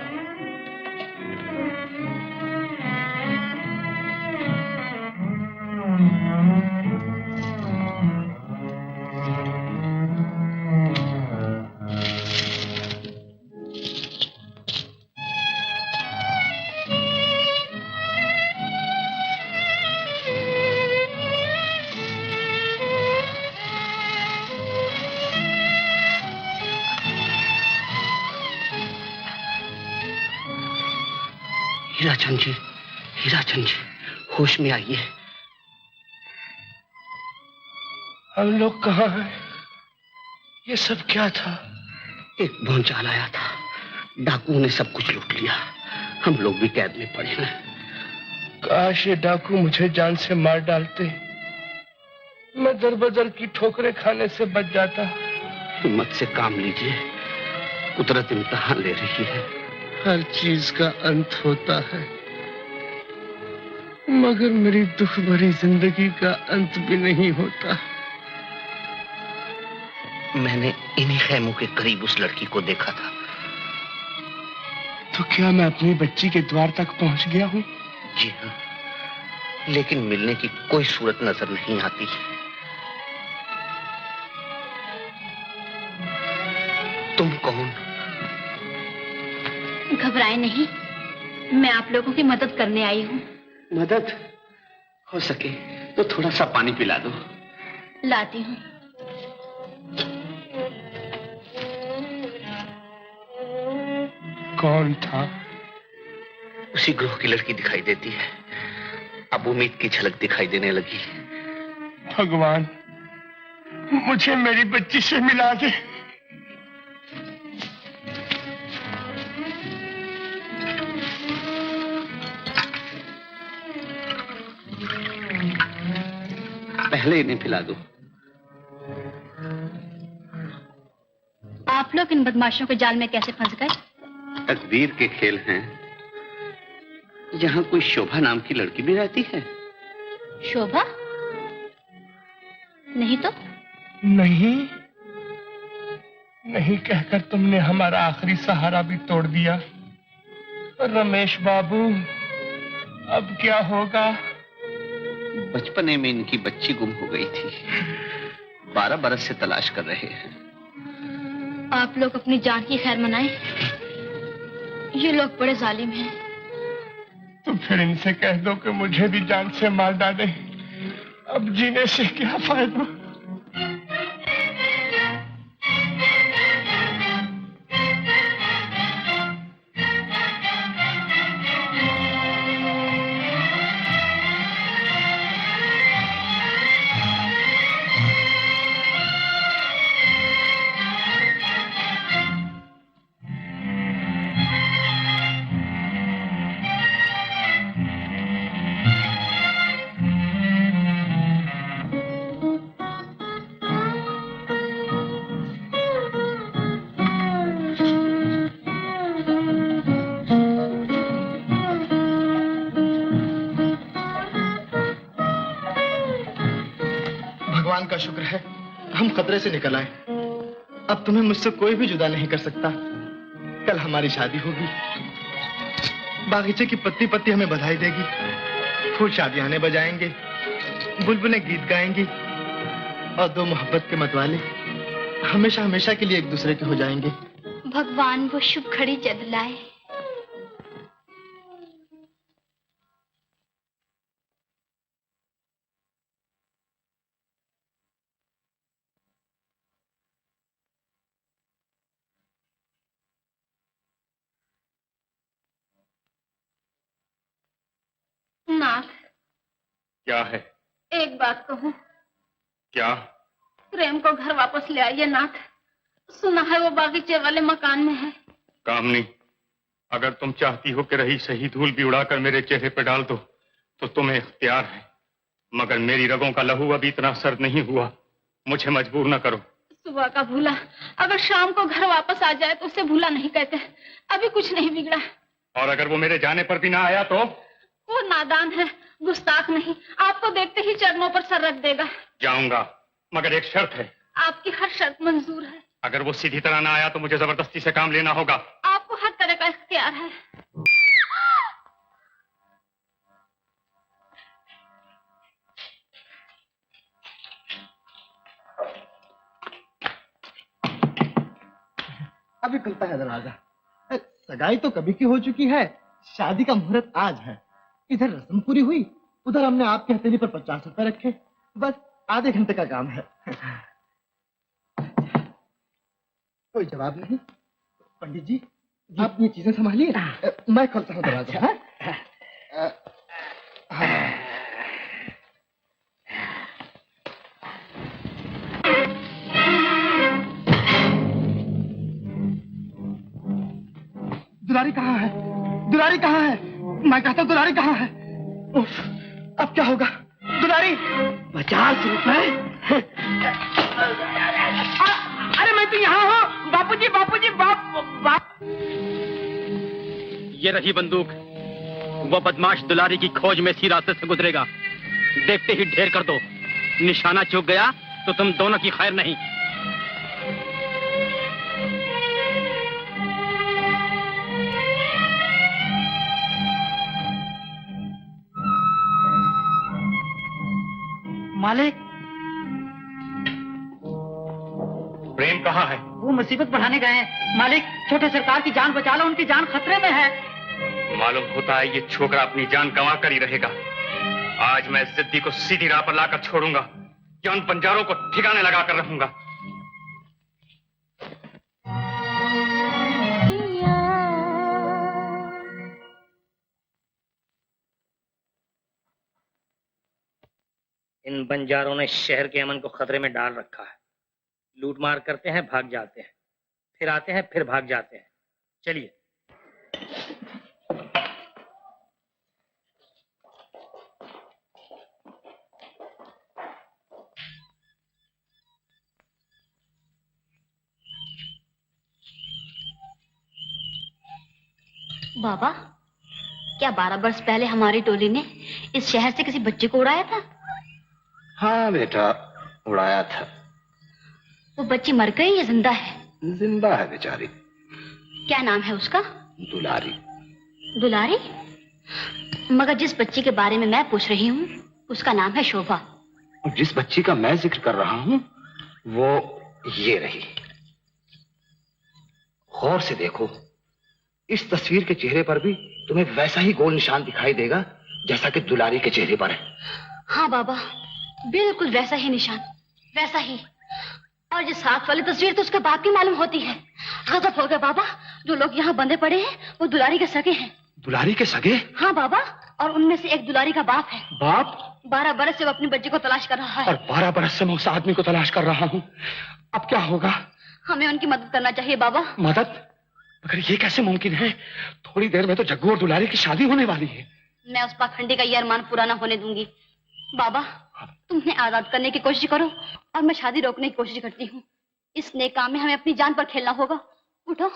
Speaker 2: हीराचंद जी, हीराचंद जी, होश में आइए। हम लोग कहाँ हैं? ये सब क्या था? एक भौचाल आया था, डाकुओं ने सब कुछ लूट लिया। हम लोग भी कैद में पड़े हैं। काश ये डाकू मुझे जान से मार डालते, मैं दर-बदर की ठोकरें खाने से बच जाता। हिम्मत से काम लीजिए, कुदरत इम्तिहान ले रही है। हर चीज का अंत होता है, मगर मेरी दुख भरी जिंदगी का अंत भी नहीं होता। मैंने इन्हीं खैमों के करीब उस लड़की को देखा था। तो क्या मैं अपनी बच्ची के द्वार तक पहुंच गया हूं? जी हाँ, लेकिन मिलने की कोई सूरत नजर नहीं आती। तुम कौन?
Speaker 7: घबराए नहीं, मैं आप लोगों की मदद करने आई हूँ।
Speaker 2: मदद? हो सके तो थोड़ा सा पानी पिला दो।
Speaker 7: लाती हूँ।
Speaker 2: कौन था? उसी ग्रोह की लड़की दिखाई देती है। अब उम्मीद की झलक दिखाई देने लगी। भगवान, मुझे मेरी बच्ची से मिला दे। पहले इन्हें पिला दो।
Speaker 7: आप लोग इन बदमाशों के जाल में कैसे फंस गए?
Speaker 2: तकदीर के खेल हैं। यहाँ कोई शोभा नाम की लड़की भी रहती है।
Speaker 7: शोभा? नहीं तो?
Speaker 2: नहीं, नहीं कहकर तुमने हमारा आखिरी सहारा भी तोड़ दिया। रमेश बाबू, अब क्या होगा?
Speaker 13: बचपने में इनकी बच्ची गुम हो गई थी। 12 बरस से तलाश कर रहे हैं।
Speaker 7: आप लोग अपनी जान की खैर मनाएं। ये लोग बड़े जालिम हैं।
Speaker 2: तो फिर इनसे कह दो कि मुझे भी जान से मार डाले। अब जीने से क्या फायदा?
Speaker 12: भगवान का शुक्र है हम खतरे से निकल आए। अब तुम्हें मुझसे कोई भी जुदा नहीं कर सकता। कल हमारी शादी होगी। बागीचे की पत्ती पत्ती हमें बधाई देगी। फूल शादियाने बजाएंगे, बुलबुलें गीत गाएंगी और दो मोहब्बत के मतवाले हमेशा हमेशा के लिए एक दूसरे के हो जाएंगे।
Speaker 7: भगवान वो शुभ घड़ी जल्द लाए। नाथ,
Speaker 6: क्या है?
Speaker 7: एक बात कहूं?
Speaker 6: क्या?
Speaker 7: प्रेम को घर वापस ले आइए नाथ। सुना है वो बागीचे वाले मकान में है।
Speaker 6: कामनी, अगर तुम चाहती हो कि रही सही धूल भी उड़ाकर मेरे चेहरे पर डाल दो तो तुम्हें इख्तियार है, मगर मेरी रगों का लहू अभी इतना सर्द नहीं हुआ। मुझे मजबूर न करो।
Speaker 7: सुबह का भूला अगर शाम को घर वापस आ जाए तो उसे भूला नहीं कहते। अभी कुछ नहीं बिगड़ा।
Speaker 6: और अगर वो मेरे जाने पर भी ना आया तो?
Speaker 7: वो नादान है, गुस्ताख नहीं। आपको देखते ही चरणों पर सर रख देगा।
Speaker 6: जाऊंगा, मगर एक शर्त है।
Speaker 7: आपकी हर शर्त मंजूर है।
Speaker 6: अगर वो सीधी तरह ना आया तो मुझे जबरदस्ती से काम लेना होगा।
Speaker 7: आपको हर तरह का इख्तियार है।
Speaker 12: अभी खुलता है दरवाजा। सगाई तो कभी की हो चुकी है, शादी का मुहूर्त आज है। इधर रस्म पूरी हुई, उधर हमने आपकी हथेली पर 50 रुपए रखे। बस आधे घंटे का काम है। कोई जवाब नहीं। पंडित जी, आप ये चीजें संभालिए, मैं खोलता हूँ दरवाजा। दुलारी कहाँ है? दुलारी कहाँ है? मैं कहता हूँ दुलारी कहाँ है? उफ, अब क्या होगा? दुलारी! 50 रुपए?
Speaker 2: अरे मैं तो यहाँ हूँ। बापूजी, बापूजी, बाप।
Speaker 8: ये रही बंदूक। वो बदमाश दुलारी की खोज में इसी रास्ते से गुजरेगा। देखते ही ढेर कर दो। निशाना चूक गया तो तुम दोनों की खैर नहीं।
Speaker 9: मालिक,
Speaker 6: प्रेम कहाँ है?
Speaker 9: वो मुसीबत बढ़ाने गए हैं। मालिक, छोटे सरकार की जान बचा लो, उनकी जान खतरे में है।
Speaker 6: मालूम होता है ये छोकरा अपनी जान गंवा कर ही रहेगा। आज मैं जिद्दी को सीधी राह पर लाकर छोड़ूंगा या उन बंजारों को ठिकाने लगाकर रहूंगा।
Speaker 1: इन बंजारों ने शहर के अमन को खतरे में डाल रखा है। लूटमार करते हैं, भाग जाते हैं, फिर आते हैं, फिर भाग जाते हैं। चलिए।
Speaker 7: बाबा, क्या 12 वर्ष पहले हमारी टोली ने इस शहर से किसी बच्चे को उड़ाया था?
Speaker 13: हाँ बेटा, उड़ाया था।
Speaker 7: वो बच्ची मर गई या जिंदा है?
Speaker 13: जिंदा है बेचारी।
Speaker 7: क्या नाम है उसका?
Speaker 13: दुलारी।
Speaker 7: दुलारी? मगर जिस बच्ची के बारे में मैं पूछ रही हूँ उसका नाम है शोभा।
Speaker 10: और जिस बच्ची का मैं जिक्र कर रहा हूँ वो ये रही। गौर से देखो, इस तस्वीर के चेहरे पर भी तुम्हें वैसा ही गोल निशान दिखाई देगा जैसा कि दुलारी के चेहरे पर है।
Speaker 7: हाँ बाबा, बिल्कुल वैसा ही निशान, वैसा ही। और जिस हाथ वाली तस्वीर तो उसके बाप की मालूम होती है। गजब हो गया बाबा, जो लोग यहाँ बंधे पड़े हैं वो दुलारी के सगे हैं।
Speaker 10: दुलारी के सगे?
Speaker 7: हाँ बाबा, और उनमें से एक दुलारी का बाप है।
Speaker 10: बाप?
Speaker 7: 12 बरस से वो अपनी बच्ची को तलाश कर रहा है।
Speaker 10: और 12 बरस से मैं उस आदमी को तलाश कर रहा हूँ। अब क्या होगा?
Speaker 7: हमें उनकी मदद करना चाहिए बाबा।
Speaker 10: मदद? मगर ये कैसे मुमकिन है? थोड़ी देर में तो जग्गू और दुलारी की शादी होने वाली है।
Speaker 7: मैं उस पाखंडी का ये अरमान पूरा ना होने दूंगी। बाबा, तुम्हें आजाद करने की कोशिश करो और मैं शादी रोकने की कोशिश करती हूँ। इस नेक काम में हमें अपनी जान पर खेलना होगा। उठो।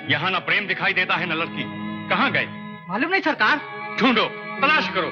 Speaker 6: यहाँ ना प्रेम दिखाई देता है न लड़की। कहाँ गए?
Speaker 9: मालूम नहीं सरकार।
Speaker 6: ढूंढो, तलाश करो।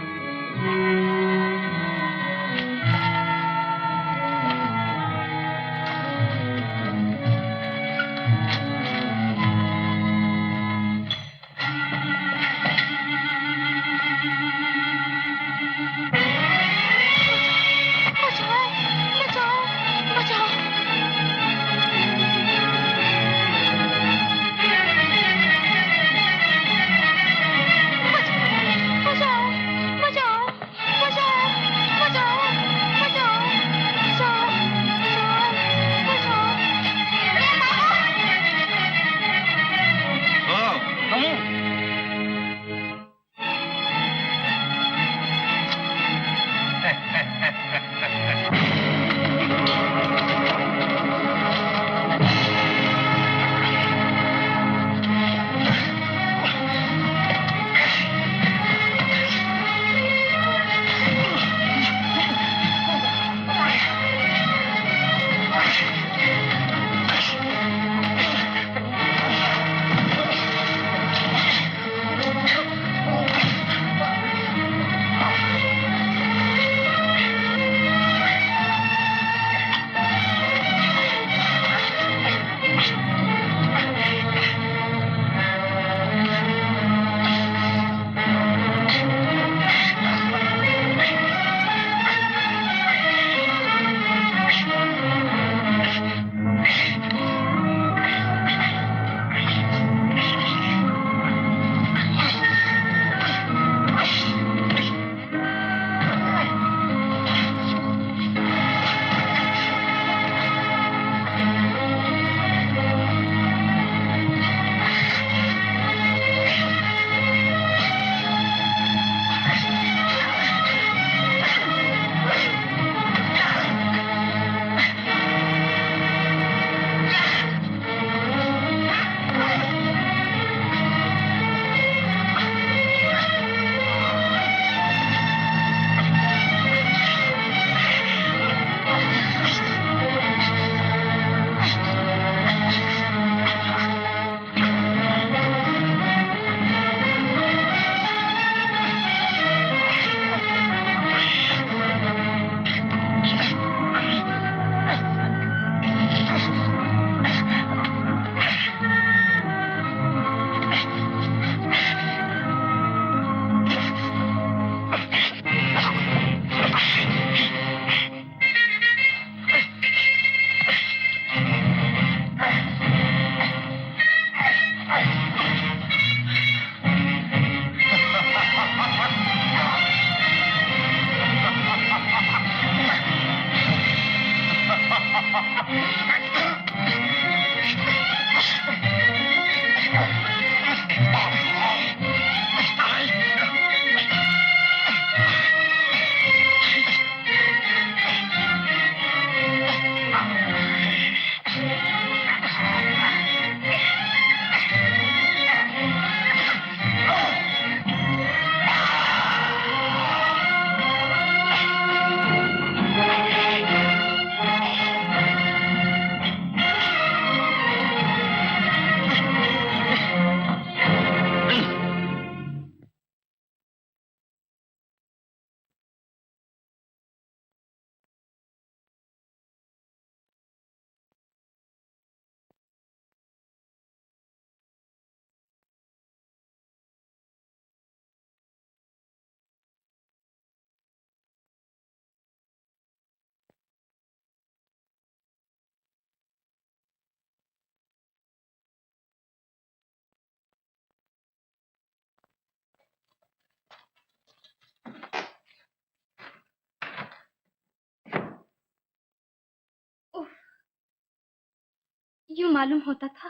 Speaker 7: यूं मालूम होता था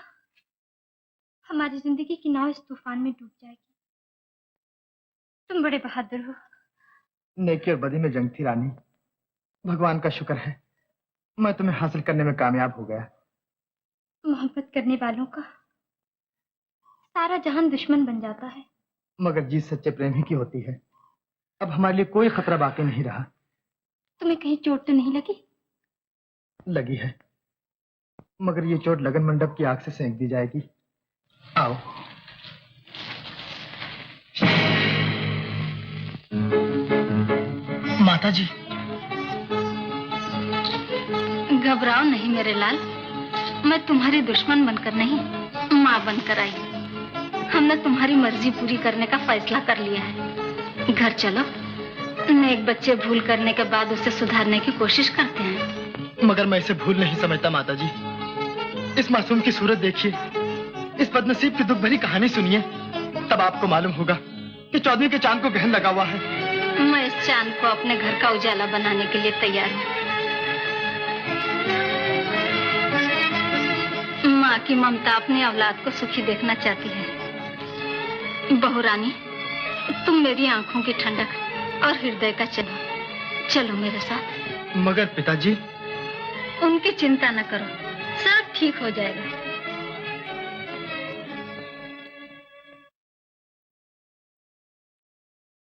Speaker 7: हमारी जिंदगी की नाव इस तूफान में डूब जाएगी। तुम बड़े बहादुर हो।
Speaker 12: नेकी और बदी में जंग थी रानी। भगवान का शुक्र है मैं तुम्हें हासिल करने में कामयाब हो गया।
Speaker 7: मोहब्बत करने वालों का सारा जहान दुश्मन बन जाता है।
Speaker 12: मगर जीत सच्चे प्रेम ही की होती है। अब हमारे लिए कोई खतरा बाकी नहीं रहा।
Speaker 7: तुम्हें कहीं चोट तो नहीं लगी?
Speaker 12: लगी है, मगर ये चोट लगन मंडप की आग से सेंक दी जाएगी। आओ। माता जी।
Speaker 4: घबराओ नहीं मेरे लाल, मैं तुम्हारी दुश्मन बनकर नहीं, माँ बनकर आई। हमने तुम्हारी मर्जी पूरी करने का फैसला कर लिया है। घर चलो, नेक बच्चे भूल करने के बाद उसे सुधारने की कोशिश करते हैं।
Speaker 12: मगर मैं इसे भूल नहीं समझता माता जी। इस मासूम की सूरत देखिए, इस बदनसीब की दुख भरी कहानी सुनिए, तब आपको मालूम होगा कि चौधरी के चांद को गहन लगा हुआ है।
Speaker 4: मैं इस चांद को अपने घर का उजाला बनाने के लिए तैयार हूँ। माँ की ममता अपनी औलाद को सुखी देखना चाहती है। बहू रानी, तुम मेरी आंखों की ठंडक और हृदय का चलो मेरे साथ।
Speaker 12: मगर पिताजी।
Speaker 4: उनकी चिंता न करो, सब ठीक हो जाएगा।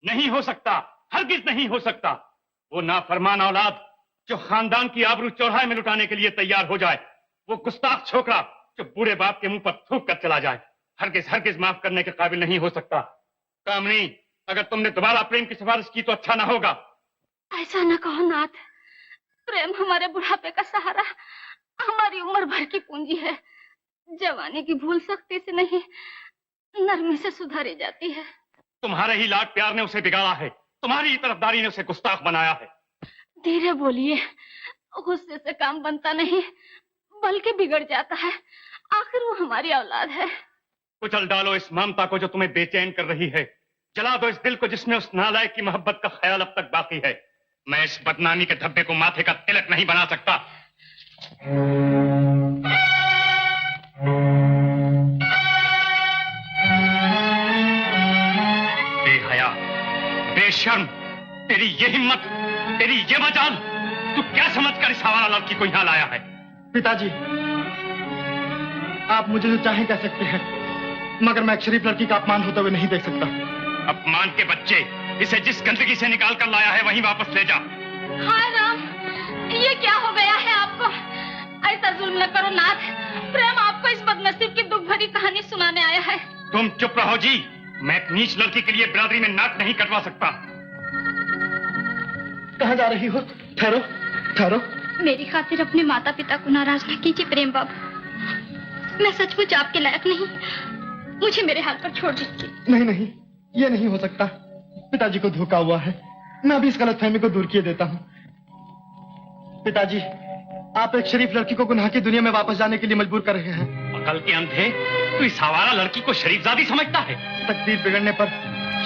Speaker 3: नहीं हो सकता, हरगिज नहीं हो सकता। वो नाफरमान औलाद जो खानदान की आबरू चौराहे में लुटाने के लिए तैयार हो जाए, वो गुस्ताख छोकरा जो बूढ़े बाप के मुंह पर थूक कर चला जाए, हरगिज हरगिज माफ करने के काबिल नहीं हो सकता। कामनी, अगर तुमने दोबारा प्रेम की सिफारिश की तो अच्छा ना होगा।
Speaker 4: ऐसा न कहो नाथ, प्रेम हमारे बुढ़ापे का सहारा, हमारी उम्र भर की पूंजी है। जवानी की भूल सख्ती से नहीं, नरमी से सुधारी जाती है।
Speaker 3: तुम्हारे ही लाड प्यार ने उसे बिगाड़ा है, तुम्हारी ही तरफदारी ने उसे गुस्ताख बनाया है।
Speaker 4: धीरे बोलिए, गुस्से से काम बनता नहीं बल्कि बिगड़ जाता है। आखिर वो हमारी औलाद है।
Speaker 3: कुचल डालो इस ममता को जो तुम्हें बेचैन कर रही है। जला दो इस दिल को जिसमें उस नालायक की मोहब्बत का ख्याल अब तक बाकी है। मैं इस बदनामी के धब्बे को माथे का तिलक नहीं बना सकता। बेहया, बेशर्म, तेरी ये हिम्मत, तेरी ये मजाल, तू क्या समझकर इस आवारा लड़की को यहाँ लाया है?
Speaker 12: पिताजी, आप मुझे जो चाहें कह सकते हैं, मगर मैं एक शरीफ लड़की का अपमान होते हुए नहीं देख सकता।
Speaker 3: अपमान के बच्चे, इसे जिस गंदगी से निकाल कर लाया है वहीं वापस ले जा।
Speaker 4: हाय राम, ये क्या हो गया है आपको? ऐसा जुल्म न करो नाथ, प्रेम आपको इस बदनसीब की दुख भरी कहानी सुनाने आया है।
Speaker 3: तुम चुप रहो जी, मैं एक नीच लड़की के लिए बिरादरी में नाक नहीं कटवा सकता।
Speaker 12: कहाँ जा रही हो? ठहरो, ठहरो।
Speaker 7: मेरी खातिर अपने माता पिता को नाराज न कीजिए प्रेम बाबू, मैं सचमुच आपके लायक नहीं, मुझे मेरे हाल पर छोड़ दीजिए।
Speaker 12: नहीं नहीं, ये नहीं हो सकता। पिताजी को धोखा हुआ है, मैं अभी इस गलतफहमी को दूर किए देता हूँ। पिताजी, आप एक शरीफ लड़की को गुनाह की दुनिया में वापस जाने के लिए मजबूर कर रहे हैं।
Speaker 3: अकल के अंधे, तू इस आवारा लड़की को शरीफजादी समझता है?
Speaker 12: तकदीर बिगड़ने पर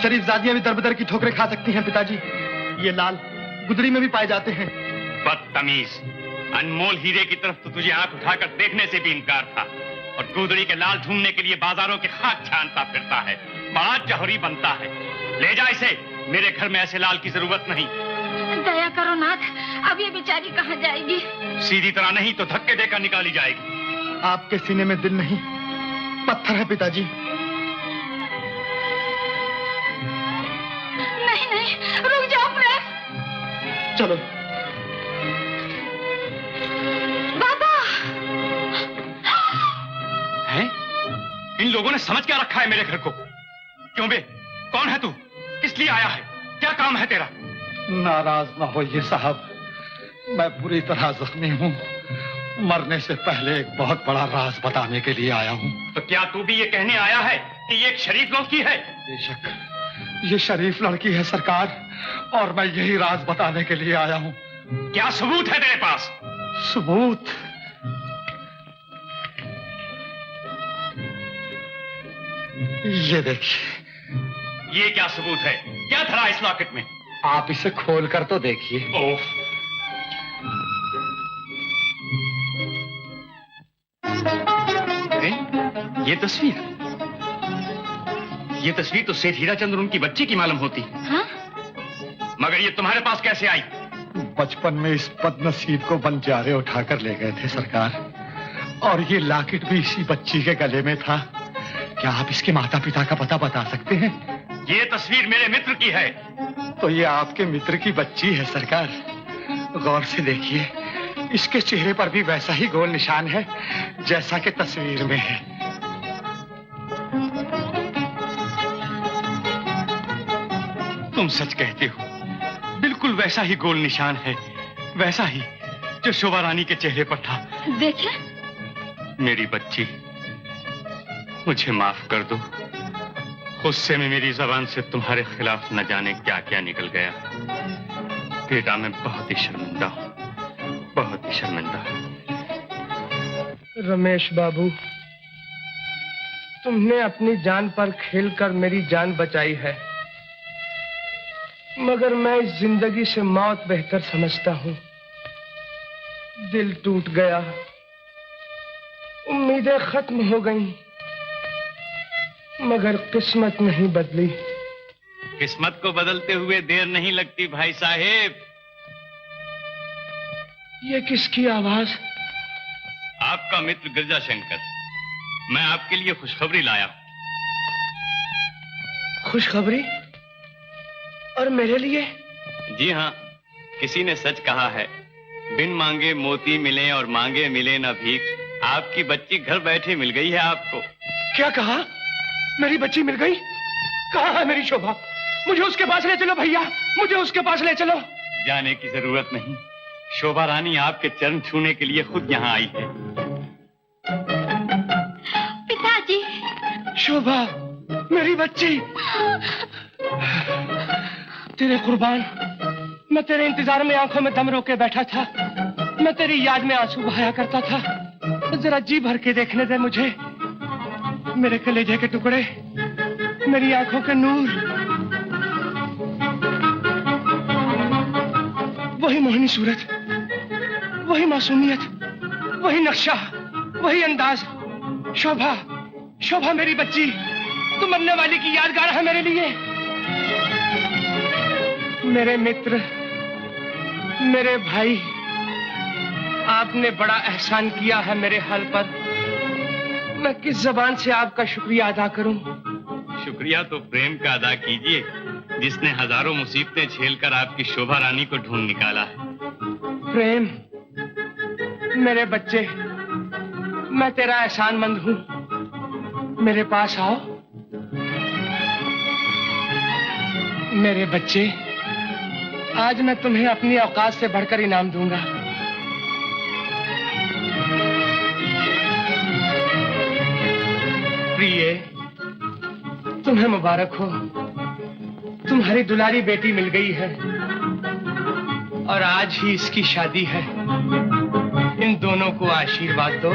Speaker 12: शरीफजादियां भी दरबदर की ठोकरें खा सकती हैं पिताजी। ये लाल गुदड़ी में भी पाए जाते हैं।
Speaker 3: बदतमीज, अनमोल हीरे की तरफ तो तुझे आंख उठाकर देखने से भी इनकार था, और गुदड़ी के लाल ढूंढने के लिए बाजारों के खाक छानता फिरता है। बड़ा जौहरी बनता है। ले जा इसे, मेरे घर में ऐसे लाल की जरूरत नहीं।
Speaker 4: दया करो नाथ, अब ये बेचारी कहाँ जाएगी?
Speaker 3: सीधी तरह नहीं तो धक्के देकर निकाली जाएगी।
Speaker 12: आपके सीने में दिल नहीं, पत्थर है पिताजी।
Speaker 4: नहीं नहीं, रुक जाओ प्रेम।
Speaker 12: चलो।
Speaker 4: बाबा!
Speaker 3: हैं? इन लोगों ने समझ क्या रखा है मेरे घर को? क्यों बे, कौन है तू? किस लिए आया है? क्या काम है तेरा?
Speaker 10: नाराज ना होइए साहब, मैं पूरी तरह जख्मी हूँ। मरने से पहले एक बहुत बड़ा राज बताने के लिए आया हूँ।
Speaker 3: तो क्या तू भी ये कहने आया है कि ये एक शरीफ लड़की है?
Speaker 10: बेशक, ये शरीफ लड़की है सरकार, और मैं यही राज बताने के लिए आया हूँ।
Speaker 3: क्या सबूत है तेरे पास?
Speaker 10: सबूत? ये देखिए।
Speaker 3: ये क्या सबूत है? क्या धरा इस लॉकेट में?
Speaker 10: आप इसे खोल कर तो देखिए।
Speaker 3: ओह, ये तस्वीर तो सेठ हीराचंद्र उनकी बच्ची की मालूम होती है।
Speaker 4: हाँ?
Speaker 3: मगर ये तुम्हारे पास कैसे आई?
Speaker 10: बचपन में इस बदनसीब को बंजारे उठाकर ले गए थे सरकार, और ये लॉकेट भी इसी बच्ची के गले में था। क्या आप इसके माता पिता का पता बता सकते हैं?
Speaker 3: ये तस्वीर मेरे मित्र की है।
Speaker 10: तो ये आपके मित्र की बच्ची है सरकार। गौर से देखिए, इसके चेहरे पर भी वैसा ही गोल निशान है जैसा कि तस्वीर में है। तुम सच कहते हो, बिल्कुल वैसा ही गोल निशान है, वैसा ही जो शोभा रानी के चेहरे पर था।
Speaker 4: देखे?
Speaker 10: मेरी बच्ची, मुझे माफ कर दो। गुस्से में मेरी जबान से तुम्हारे खिलाफ न जाने क्या क्या निकल गया। बेटा, मैं बहुत ही शर्मिंदा हूँ, बहुत ही शर्मिंदा।
Speaker 2: रमेश बाबू, तुमने अपनी जान पर खेलकर मेरी जान बचाई है, मगर मैं इस जिंदगी से मौत बेहतर समझता हूँ। दिल टूट गया, उम्मीदें खत्म हो गईं, मगर किस्मत नहीं बदली।
Speaker 6: किस्मत को बदलते हुए देर नहीं लगती भाई साहेब।
Speaker 2: ये किसकी आवाज?
Speaker 6: आपका मित्र गिरजा शंकर। मैं आपके लिए खुशखबरी लाया हूं।
Speaker 2: खुशखबरी? और मेरे लिए?
Speaker 6: जी हाँ, किसी ने सच कहा है, बिन मांगे मोती मिले और मांगे मिले न भीख। आपकी बच्ची घर बैठे मिल गई है आपको।
Speaker 2: क्या कहा? मेरी बच्ची मिल गई? कहाँ है मेरी शोभा? मुझे उसके पास ले चलो भैया, मुझे उसके पास ले चलो।
Speaker 6: जाने की जरूरत नहीं, शोभा रानी आपके चरण छूने के लिए खुद यहाँ आई है।
Speaker 7: पिताजी।
Speaker 2: शोभा, मेरी बच्ची। तेरे कुर्बान, मैं तेरे इंतजार में आंखों में दम रोके बैठा था। मैं तेरी याद में आंसू बहाया करता था। जरा जी भर के देखने दे मुझे। मेरे कलेजे के टुकड़े, मेरी आंखों के नूर। वही मोहनी सूरत, वही मासूमियत, वही नक्शा, वही अंदाज। शोभा, शोभा मेरी बच्ची, तू मरने वाली की यादगार है मेरे लिए। मेरे मित्र, मेरे भाई, आपने बड़ा एहसान किया है मेरे हाल पर। मैं किस जबान से आपका शुक्रिया अदा करूं?
Speaker 6: शुक्रिया तो प्रेम का अदा कीजिए, जिसने हजारों मुसीबतें झेलकर आपकी शोभा रानी को ढूंढ निकाला है।
Speaker 2: प्रेम, मेरे बच्चे, मैं तेरा एहसानमंद हूं। मेरे पास आओ। मेरे बच्चे, आज मैं तुम्हें अपनी औकात से बढ़कर इनाम दूंगा। प्रिय, तुम्हें मुबारक हो, तुम्हारी दुलारी बेटी मिल गई है और आज ही इसकी शादी है। इन दोनों को आशीर्वाद दो।